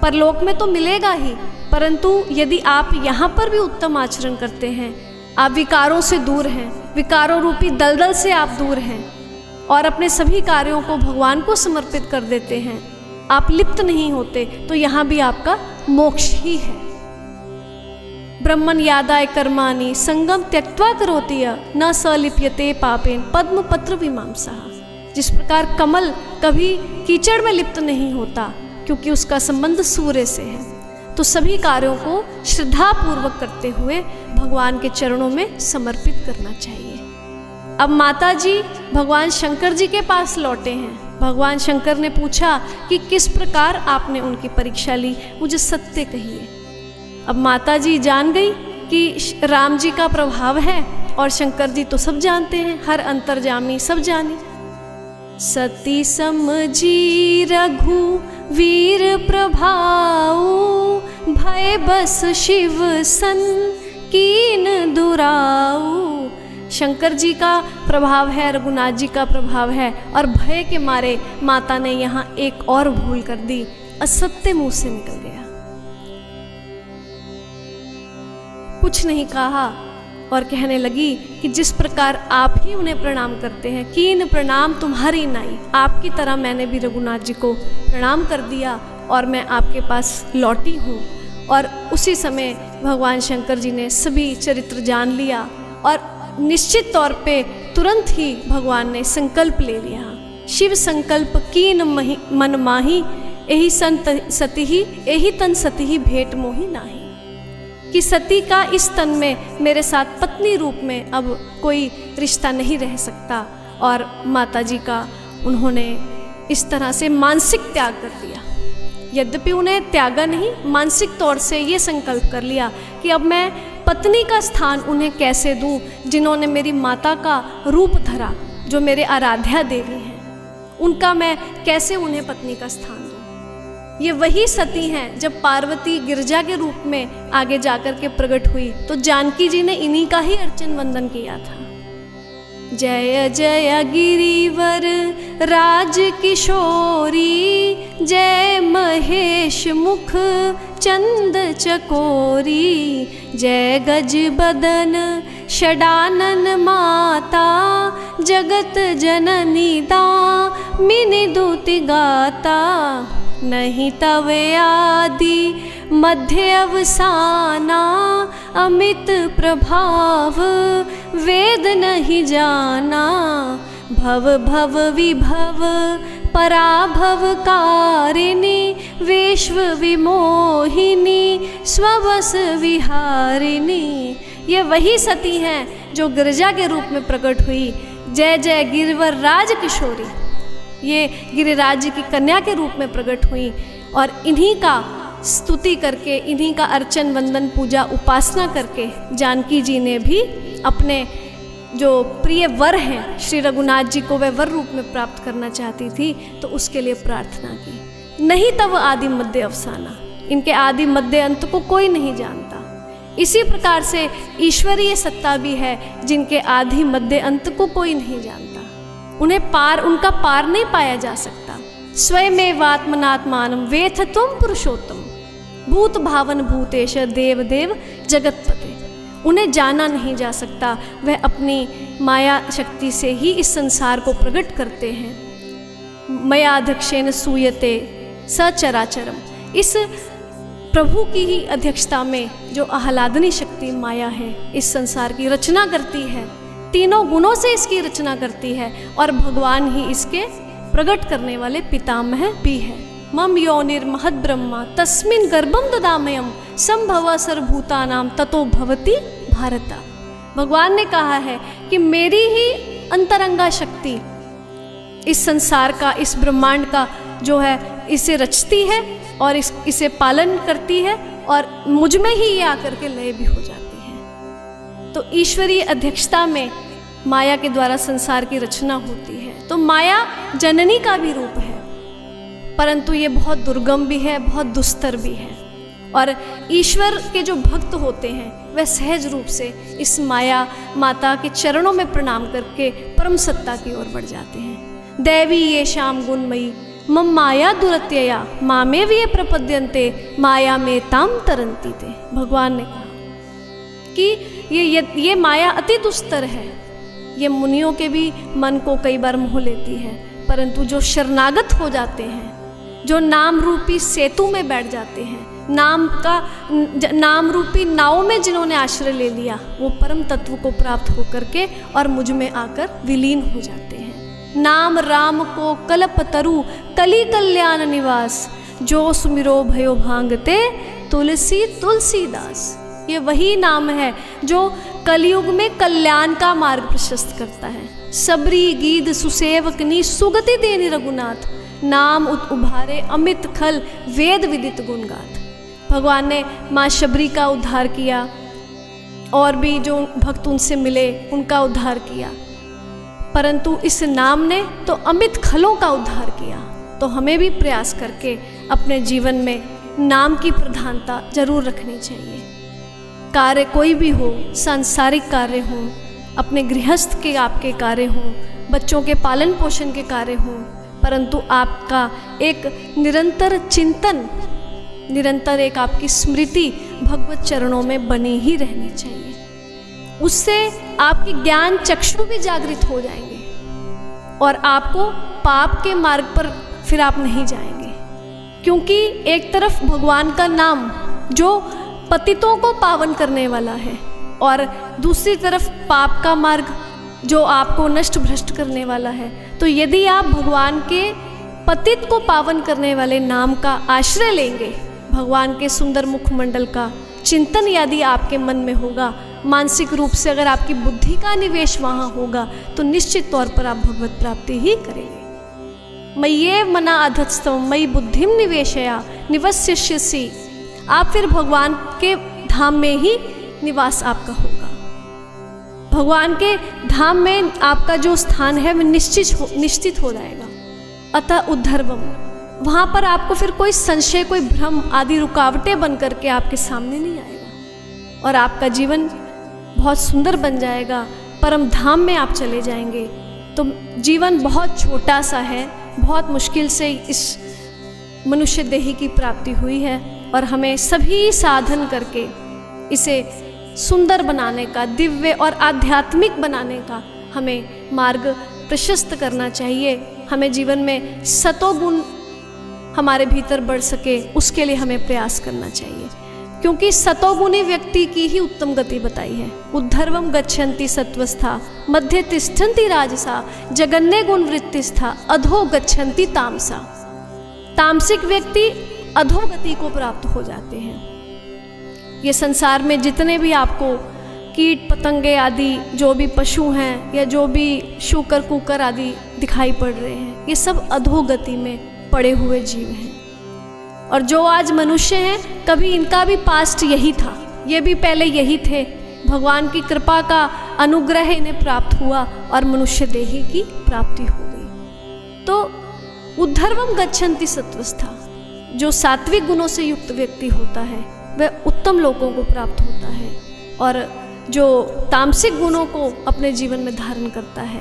परलोक में तो मिलेगा ही, परंतु यदि आप यहाँ पर भी उत्तम आचरण करते हैं, आप विकारों से दूर हैं, विकारों रूपी दलदल से आप दूर हैं और अपने सभी कार्यों को भगवान को समर्पित कर देते हैं, आप लिप्त नहीं होते, तो यहाँ भी आपका मोक्ष ही है। ब्रह्मन यादाय कर्माणि संगम त्यक्त्वा करोति न स लिप्यते पापेन पद्म पत्र विमांसा। जिस प्रकार कमल कभी कीचड़ में लिप्त नहीं होता क्योंकि उसका संबंध सूर्य से है, तो सभी कार्यों को श्रद्धापूर्वक करते हुए भगवान के चरणों में समर्पित करना चाहिए। अब माता जी भगवान शंकर जी के पास लौटे हैं। भगवान शंकर ने पूछा कि किस प्रकार आपने उनकी परीक्षा ली, मुझे सत्य कहिए। अब माता जी जान गई कि राम जी का प्रभाव है और शंकर जी तो सब जानते हैं, हर अंतर्जामी, सब जाने। सती समझी रघुवीर प्रभाऊ भय बस शिव सन कीन दुराऊ। शंकर जी का प्रभाव है, रघुनाथ जी का प्रभाव है, और भय के मारे माता ने यहाँ एक और भूल कर दी, असत्य मुंह से निकल गया, कुछ नहीं कहा और कहने लगी कि जिस प्रकार आप ही उन्हें प्रणाम करते हैं, कीन प्रणाम तुम्हारी नाई, आपकी तरह मैंने भी रघुनाथ जी को प्रणाम कर दिया और मैं आपके पास लौटी हूँ। और उसी समय भगवान शंकर जी ने सभी चरित्र जान लिया और निश्चित तौर पे तुरंत ही भगवान ने संकल्प ले लिया। शिव संकल्प कीन मन माही एही तन सती ही भेंट मोही नाही, कि सती का इस तन में मेरे साथ पत्नी रूप में अब कोई रिश्ता नहीं रह सकता। और माता जी का उन्होंने इस तरह से मानसिक त्याग कर दिया। यद्यपि उन्हें त्यागा नहीं, मानसिक तौर से ये संकल्प कर लिया कि अब मैं पत्नी का स्थान उन्हें कैसे दूं, जिन्होंने मेरी माता का रूप धरा, जो मेरे आराध्या देवी हैं, उनका मैं कैसे उन्हें पत्नी का स्थान दूं। ये वही सती हैं जब पार्वती गिरजा के रूप में आगे जाकर के प्रकट हुई तो जानकी जी ने इन्हीं का ही अर्चन वंदन किया था। जय जय गिरिवर राज किशोरी, जय महेश मुख चंद चकोरी, जय गज बदन षडानन माता, जगत जननी दामिनी दूति गाता, नहीं तवे आदि मध्य अवसाना, अमित प्रभाव वेद नहीं जाना, भव भव विभव पराभव कारिणी, विश्व विमोहिनी स्ववस विहारिणी। ये वही सती हैं जो गिरजा के रूप में प्रकट हुई। जय जय गिरिवर राज किशोरी, ये गिरिराज की कन्या के रूप में प्रकट हुई और इन्हीं का स्तुति करके, इन्हीं का अर्चन वंदन पूजा उपासना करके जानकी जी ने भी अपने जो प्रिय वर हैं श्री रघुनाथ जी को वह वर रूप में प्राप्त करना चाहती थी, तो उसके लिए प्रार्थना की। नहीं तब आदि मध्य अवसाना, इनके आदि मध्य अंत को कोई नहीं जानता। इसी प्रकार से ईश्वरीय सत्ता भी है जिनके आदि मध्य अंत को कोई नहीं जानता, उनका पार नहीं पाया जा सकता। स्वयमेवात्मनात्मानं वेत्थ त्वं पुरुषोत्तम, भूत भावन भूतेश देव देव जगतपते। उन्हें जाना नहीं जा सकता, वह अपनी माया शक्ति से ही इस संसार को प्रकट करते हैं। मयाध्यक्षेन सूयते सचराचरम, इस प्रभु की ही अध्यक्षता में जो आह्लादनी शक्ति माया है इस संसार की रचना करती है, तीनों गुणों से इसकी रचना करती है और भगवान ही इसके प्रकट करने वाले पितामह भी है। मम योनिर्महद् ब्रह्मा तस्मिन् गर्भं ददाम्यहं संभव सर्वभूतानां ततो भवति भारता। भगवान ने कहा है कि मेरी ही अंतरंगा शक्ति इस संसार का, इस ब्रह्मांड का जो है इसे रचती है और इसे पालन करती है और मुझ में ही ये आकर के लय भी हो जाती है। तो ईश्वरीय अध्यक्षता में माया के द्वारा संसार की रचना होती है। तो माया जननी का भी रूप है, परंतु ये बहुत दुर्गम भी है, बहुत दुस्तर भी है। और ईश्वर के जो भक्त होते हैं वह सहज रूप से इस माया माता के चरणों में प्रणाम करके परम सत्ता की ओर बढ़ जाते हैं। दैवी ये श्याम गुणमयी मम माया दुरत्यया मामे वे प्रपद्यन्ते माया में ताम तरंती ते। भगवान ने कहा कि ये माया अति दुस्तर है, ये मुनियों के भी मन को कई बार मोह लेती है, परंतु जो शरणागत हो जाते हैं, जो नाम रूपी सेतु में बैठ जाते हैं, नाम रूपी नाव में जिन्होंने आश्रय ले लिया, वो परम तत्व को प्राप्त होकर के और मुझ में आकर विलीन हो जाते हैं। नाम राम को कल्पतरु कली कल्याण निवास, जो सुमिरो भयो भांगते तुलसी तुलसीदास। ये वही नाम है जो कलयुग में कल्याण का मार्ग प्रशस्त करता है। सबरी गीत सुसेवकनी सुगति देनी रघुनाथ, नाम उभारे अमित खल वेद विदित गुणगाथ। भगवान ने माँ शबरी का उद्धार किया और भी जो भक्त उनसे मिले उनका उद्धार किया, परंतु इस नाम ने तो अमित खलों का उद्धार किया। तो हमें भी प्रयास करके अपने जीवन में नाम की प्रधानता जरूर रखनी चाहिए। कार्य कोई भी हो, सांसारिक कार्य हो, अपने गृहस्थ के आपके कार्य हों, बच्चों के पालन पोषण के कार्य हों, परंतु आपका एक निरंतर चिंतन, निरंतर एक आपकी स्मृति भगवत चरणों में बनी ही रहनी चाहिए। उससे आपकी ज्ञान चक्षु भी जागृत हो जाएंगे और आपको पाप के मार्ग पर फिर आप नहीं जाएंगे, क्योंकि एक तरफ भगवान का नाम जो पतितों को पावन करने वाला है और दूसरी तरफ पाप का मार्ग जो आपको नष्ट भ्रष्ट करने वाला है। तो यदि आप भगवान के पतित को पावन करने वाले नाम का आश्रय लेंगे, भगवान के सुंदर मुखमंडल का चिंतन यदि आपके मन में होगा, मानसिक रूप से अगर आपकी बुद्धि का निवेश वहाँ होगा, तो निश्चित तौर पर आप भगवत प्राप्ति ही करेंगे। मय्येव मना अधस्तव मयि बुद्धिम निवेशया निवस्यसि। आप फिर भगवान के धाम में ही निवास आपका होगा। भगवान के धाम में आपका जो स्थान है वह निश्चित हो जाएगा। अतः उद्धर्वम, वहाँ पर आपको फिर कोई संशय, कोई भ्रम आदि रुकावटें बन करके आपके सामने नहीं आएगा और आपका जीवन बहुत सुंदर बन जाएगा। परम धाम में आप चले जाएंगे। तो जीवन बहुत छोटा सा है, बहुत मुश्किल से इस मनुष्य देही की प्राप्ति हुई है और हमें सभी साधन करके इसे सुंदर बनाने का, दिव्य और आध्यात्मिक बनाने का हमें मार्ग प्रशस्त करना चाहिए। हमें जीवन में सतोगुण हमारे भीतर बढ़ सके, उसके लिए हमें प्रयास करना चाहिए, क्योंकि सतोगुणी व्यक्ति की ही उत्तम गति बताई है। उद्धर्वम गच्छन्ति सत्वस्था मध्य तिष्ठन्ति राजसा जगन्ने गुण वृत्तिस्था अधो गच्छन्ति तामसा। तामसिक व्यक्ति अधोगति को प्राप्त हो जाते हैं। ये संसार में जितने भी आपको कीट पतंगे आदि, जो भी पशु हैं या जो भी शूकर कुकर आदि दिखाई पड़ रहे हैं, ये सब अधोगति में पड़े हुए जीव हैं। और जो आज मनुष्य हैं, कभी इनका भी पास्ट यही था, ये भी पहले यही थे। भगवान की कृपा का अनुग्रह इन्हें प्राप्त हुआ और मनुष्य देही की प्राप्ति हो गई। तो उद्धर्वम गच्छन्ति सत्वस्था, जो सात्विक गुणों से युक्त व्यक्ति होता है वह उत्तम लोगों को प्राप्त होता है, और जो तामसिक गुणों को अपने जीवन में धारण करता है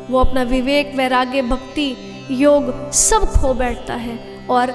वो अपना विवेक, वैराग्य, भक्ति, योग सब खो बैठता है और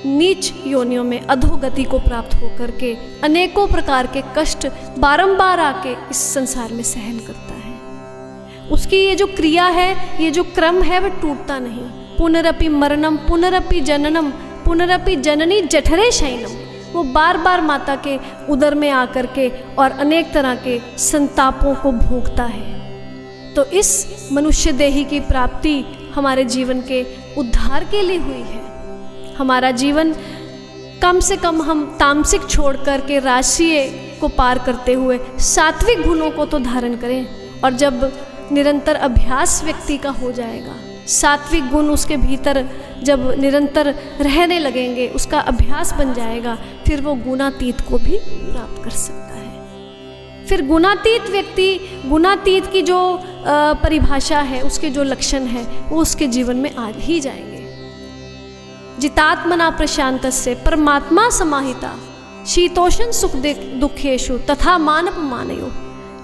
नीच योनियों में अधोगति को प्राप्त होकर के अनेकों प्रकार के कष्ट बारंबार आके इस संसार में सहन करता है। उसकी ये जो क्रिया है, ये जो क्रम है, वह टूटता नहीं। पुनरपि मरणम पुनरपि जननम पुनरपि जननी जठरे शयनम, वो बार बार माता के उदर में आकर के और अनेक तरह के संतापों को भोगता है। तो इस मनुष्य देही की प्राप्ति हमारे जीवन के उद्धार के लिए हुई है। हमारा जीवन कम से कम हम तामसिक छोड़ कर के राशिए को पार करते हुए सात्विक गुणों को तो धारण करें, और जब निरंतर अभ्यास व्यक्ति का हो जाएगा, सात्विक गुण उसके भीतर जब निरंतर रहने लगेंगे, उसका अभ्यास बन जाएगा, फिर वो गुणातीत को भी प्राप्त कर सकता है। फिर गुणातीत व्यक्ति, गुणातीत की जो परिभाषा है, उसके जो लक्षण है, वो उसके जीवन में आ ही जाएंगे। जितात्मना प्रशांतस्य परमात्मा समाहिता शीतोषण सुख दुखेषु तथा मान अपमानयो।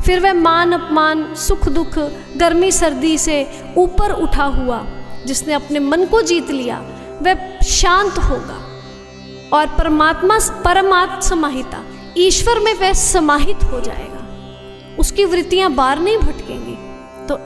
फिर वह मान अपमान, सुख दुख, गर्मी सर्दी से ऊपर उठा हुआ जिसने अपने मन को जीत लिया, वह शांत होगा और परमात्मा समाहिता, ईश्वर में वह समाहित हो जाएगा, उसकी वृत्तियां बाहर नहीं भटकेंगी। तो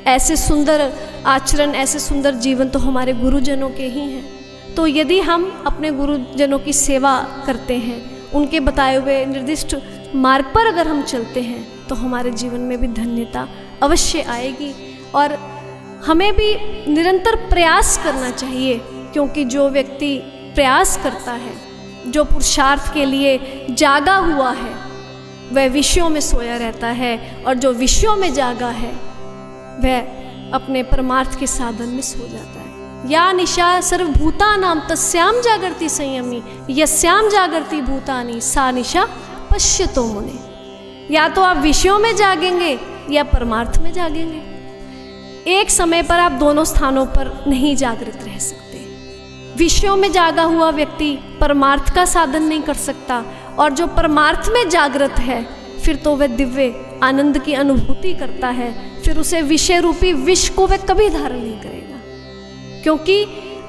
ऐसे सुंदर आचरण, ऐसे सुंदर जीवन तो हमारे गुरुजनों के ही हैं। तो यदि हम अपने गुरुजनों की सेवा करते हैं, उनके बताए हुए निर्दिष्ट मार्ग पर अगर हम चलते हैं, तो हमारे जीवन में भी धन्यता अवश्य आएगी। और हमें भी निरंतर प्रयास करना चाहिए, क्योंकि जो व्यक्ति प्रयास करता है, जो पुरुषार्थ के लिए जागा हुआ है, वह विषयों में सोया रहता है, और जो विषयों में जागा है वह अपने परमार्थ के साधन में सो जाता है। या निशा सर्वभूतानां तस्याम जागर्ति संयमी यस्याम जागर्ति भूतानि सा निशा पश्यतो मुने। या तो आप विषयों में जागेंगे या परमार्थ में जागेंगे। एक समय पर आप दोनों स्थानों पर नहीं जागृत रह सकते। विषयों में जागा हुआ व्यक्ति परमार्थ का साधन नहीं कर सकता, और जो परमार्थ में जागृत है फिर तो वह दिव्य आनंद की अनुभूति करता है। फिर उसे विषय रूपी विष को वह कभी धारण नहीं करेगा, क्योंकि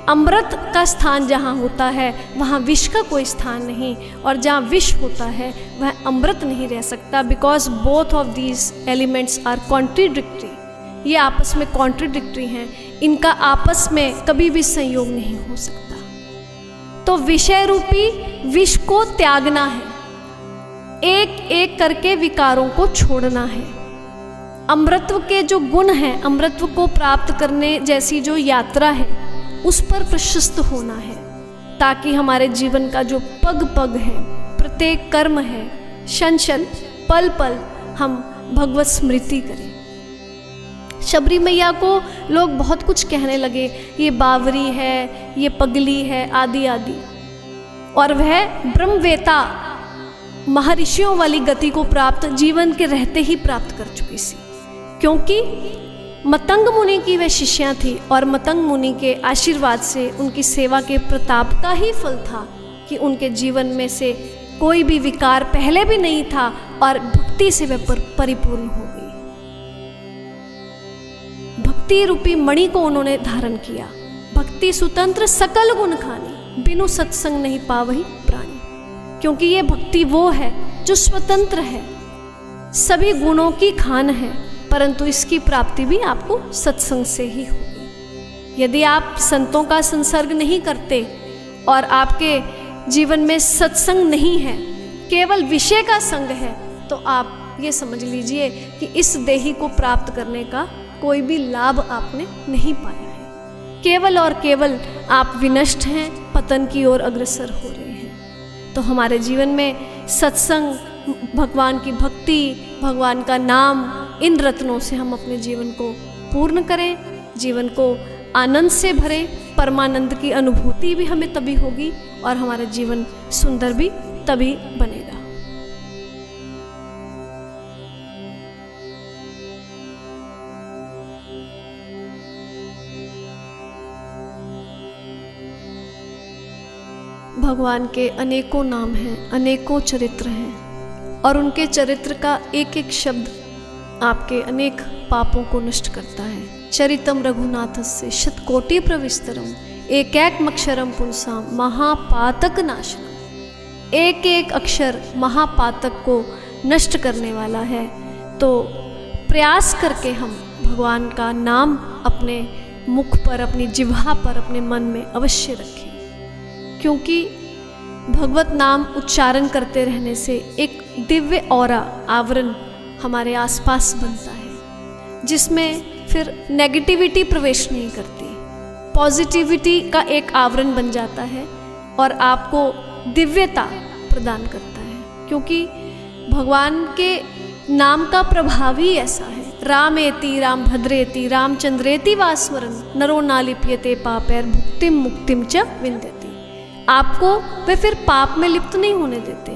अमृत का स्थान जहाँ होता है वहाँ विष का कोई स्थान नहीं, और जहाँ विष होता है वह अमृत नहीं रह सकता। Because both of these elements are contradictory, ये आपस में कॉन्ट्रीडिक्टरी हैं, इनका आपस में कभी भी संयोग नहीं हो सकता। तो विषय रूपी विष को त्यागना है, एक एक करके विकारों को छोड़ना है। अमृतत्व के जो गुण हैं, अमृतत्व को प्राप्त करने जैसी जो यात्रा है, उस पर प्रशस्त होना है, ताकि हमारे जीवन का जो पग पग है, प्रत्येक कर्म है, क्षण क्षण पल पल हम भगवत स्मृति करें। शबरी मैया को लोग बहुत कुछ कहने लगे, ये बावरी है, ये पगली है, आदि आदि। और वह ब्रह्मवेता महर्षियों वाली गति को प्राप्त जीवन के रहते ही प्राप्त कर चुकी थी, क्योंकि मतंग मुनि की वह शिष्या थी और मतंग मुनि के आशीर्वाद से, उनकी सेवा के प्रताप का ही फल था कि उनके जीवन में से कोई भी विकार पहले भी नहीं था और भक्ति से वह परिपूर्ण हो गई। भक्ति रूपी मणि को उन्होंने धारण किया। भक्ति स्वतंत्र सकल गुण खानी, बिनु सत्संग नहीं पावही प्राणी। क्योंकि ये भक्ति वो है जो स्वतंत्र है, सभी गुणों की खान है, परंतु इसकी प्राप्ति भी आपको सत्संग से ही होगी। यदि आप संतों का संसर्ग नहीं करते और आपके जीवन में सत्संग नहीं है, केवल विषय का संग है, तो आप ये समझ लीजिए कि इस देही को प्राप्त करने का कोई भी लाभ आपने नहीं पाया है। केवल और केवल आप विनष्ट हैं, पतन की ओर अग्रसर हो रहे हैं। तो हमारे जीवन में सत्संग, भगवान की भक्ति, भगवान का नाम, इन रत्नों से हम अपने जीवन को पूर्ण करें, जीवन को आनंद से भरें। परमानंद की अनुभूति भी हमें तभी होगी और हमारा जीवन सुंदर भी तभी बनेगा। भगवान के अनेकों नाम हैं, अनेकों चरित्र हैं और उनके चरित्र का एक एक शब्द आपके अनेक पापों को नष्ट करता है। चरितम रघुनाथस्य शतकोटि प्रविस्तरम एकैकमक्षरम पुंसाम महापातक नाशनम। एक एक अक्षर महापातक को नष्ट करने वाला है। तो प्रयास करके हम भगवान का नाम अपने मुख पर, अपनी जिह्वा पर, अपने मन में अवश्य रखें, क्योंकि भगवत नाम उच्चारण करते रहने से एक दिव्य ऑरा, आवरण हमारे आसपास बनता है, जिसमें फिर नेगेटिविटी प्रवेश नहीं करती, पॉजिटिविटी का एक आवरण बन जाता है और आपको दिव्यता प्रदान करता है। क्योंकि भगवान के नाम का प्रभाव ही ऐसा है। रामेति राम भद्रेति रामचंद्रेति वास्मरन नरो नालिप्यते पापैर भुक्तिम मुक्तिम च विंदति। आपको वे फिर पाप में लिप्त नहीं होने देते।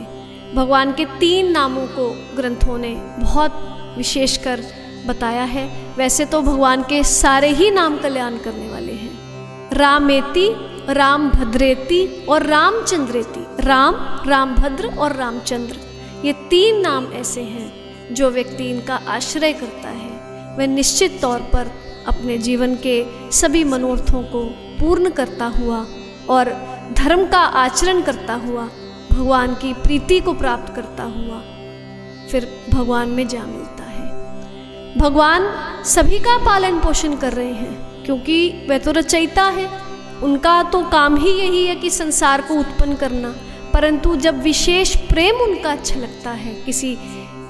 भगवान के 3 नामों को ग्रंथों ने बहुत विशेषकर बताया है। वैसे तो भगवान के सारे ही नाम कल्याण करने वाले हैं। रामेति, राम भद्रेति और रामचंद्रेति। राम, रामभद्र और रामचंद्र, ये 3 नाम ऐसे हैं जो व्यक्ति इनका आश्रय करता है, वह निश्चित तौर पर अपने जीवन के सभी मनोरथों को पूर्ण करता हुआ और धर्म का आचरण करता हुआ, भगवान की प्रीति को प्राप्त करता हुआ फिर भगवान में जा मिलता है। भगवान सभी का पालन पोषण कर रहे हैं, क्योंकि वह तो रचयिता है। उनका तो काम ही यही है कि संसार को उत्पन्न करना। परंतु जब विशेष प्रेम उनका अच्छा लगता है किसी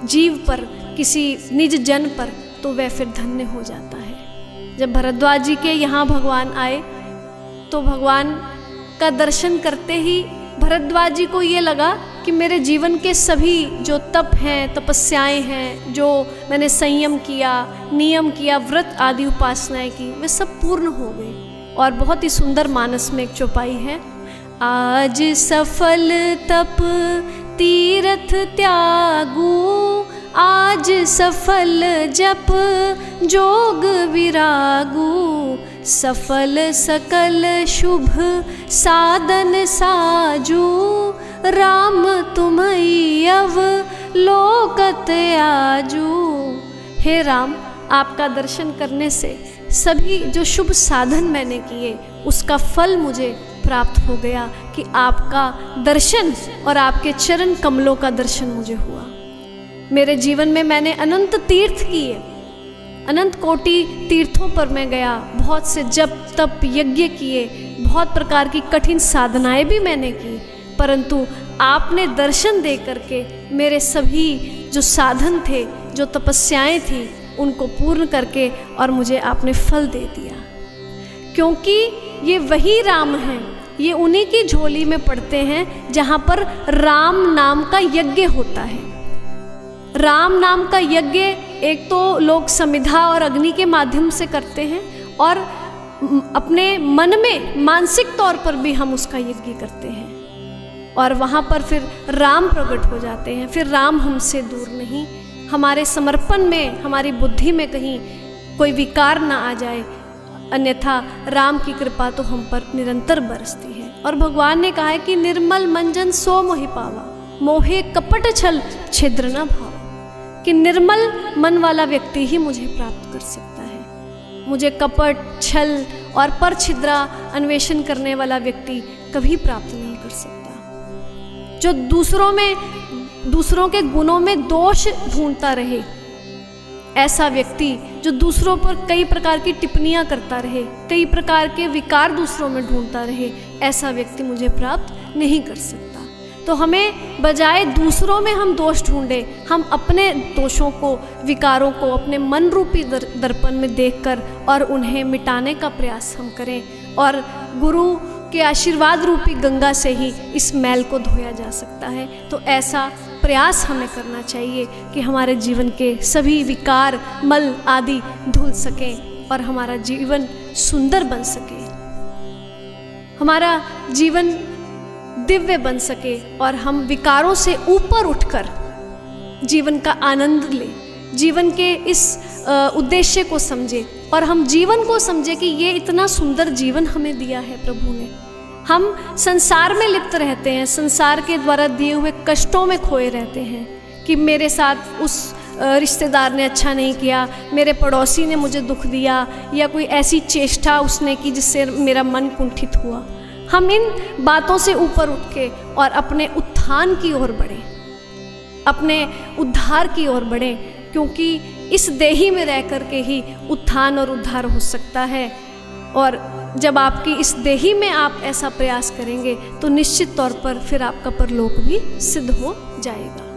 जीव पर, किसी निज जन पर, तो वह फिर धन्य हो जाता है। जब भरद्वाज जी के यहाँ भगवान आए तो भगवान का दर्शन करते ही भरद्वाज जी को ये लगा कि मेरे जीवन के सभी जो तप हैं, तपस्याएं हैं, जो मैंने संयम किया, नियम किया, व्रत आदि उपासनाएं की, वे सब पूर्ण हो गए। और बहुत ही सुंदर मानस में एक चौपाई है, आज सफल तप तीर्थ त्यागू, आज सफल जप जोग विरागू, सफल सकल शुभ साधन साजू, राम तुम्हई अव लोकत आजू। हे राम, आपका दर्शन करने से सभी जो शुभ साधन मैंने किए उसका फल मुझे प्राप्त हो गया कि आपका दर्शन और आपके चरण कमलों का दर्शन मुझे हुआ। मेरे जीवन में मैंने अनंत तीर्थ किए, अनंत कोटि तीर्थों पर मैं गया, बहुत से जप तप यज्ञ किए, बहुत प्रकार की कठिन साधनाएं भी मैंने की, परंतु आपने दर्शन दे करके मेरे सभी जो साधन थे, जो तपस्याएं थी, उनको पूर्ण करके और मुझे आपने फल दे दिया। क्योंकि ये वही राम हैं, ये उन्हीं की झोली में पड़ते हैं जहाँ पर राम नाम का यज्ञ होता है। राम नाम का यज्ञ एक तो लोग समिधा और अग्नि के माध्यम से करते हैं, और अपने मन में मानसिक तौर पर भी हम उसका यज्ञ करते हैं, और वहाँ पर फिर राम प्रकट हो जाते हैं। फिर राम हमसे दूर नहीं, हमारे समर्पण में, हमारी बुद्धि में कहीं कोई विकार ना आ जाए, अन्यथा राम की कृपा तो हम पर निरंतर बरसती है। और भगवान ने कहा है कि निर्मल मंजन सो मोहि पावा, मोहे कपट छल छिद्र न भावा, कि निर्मल मन वाला व्यक्ति ही मुझे प्राप्त कर सकता है। मुझे कपट, छल और पर छिद्रा अन्वेषण करने वाला व्यक्ति कभी प्राप्त नहीं कर सकता। जो दूसरों के गुणों में दोष ढूंढता रहे, ऐसा व्यक्ति जो दूसरों पर कई प्रकार की टिप्पणियां करता रहे, कई प्रकार के विकार दूसरों में ढूंढता रहे, ऐसा व्यक्ति मुझे प्राप्त नहीं कर सकता। तो हमें बजाय दूसरों में हम दोष ढूंढे, हम अपने दोषों को, विकारों को अपने मन रूपी दर्पण में देखकर और उन्हें मिटाने का प्रयास हम करें, और गुरु के आशीर्वाद रूपी गंगा से ही इस मैल को धोया जा सकता है। तो ऐसा प्रयास हमें करना चाहिए कि हमारे जीवन के सभी विकार, मल आदि धुल सकें और हमारा जीवन सुंदर बन सके, हमारा जीवन दिव्य बन सके, और हम विकारों से ऊपर उठकर जीवन का आनंद लें, जीवन के इस उद्देश्य को समझे, और हम जीवन को समझे कि ये इतना सुंदर जीवन हमें दिया है प्रभु ने। हम संसार में लिप्त रहते हैं, संसार के द्वारा दिए हुए कष्टों में खोए रहते हैं कि मेरे साथ उस रिश्तेदार ने अच्छा नहीं किया, मेरे पड़ोसी ने मुझे दुख दिया, या कोई ऐसी चेष्टा उसने की जिससे मेरा मन कुंठित हुआ। हम इन बातों से ऊपर उठ के और अपने उत्थान की ओर बढ़ें, अपने उद्धार की ओर बढ़ें, क्योंकि इस देही में रह कर के ही उत्थान और उद्धार हो सकता है। और जब आपकी इस देही में आप ऐसा प्रयास करेंगे तो निश्चित तौर पर फिर आपका परलोक भी सिद्ध हो जाएगा।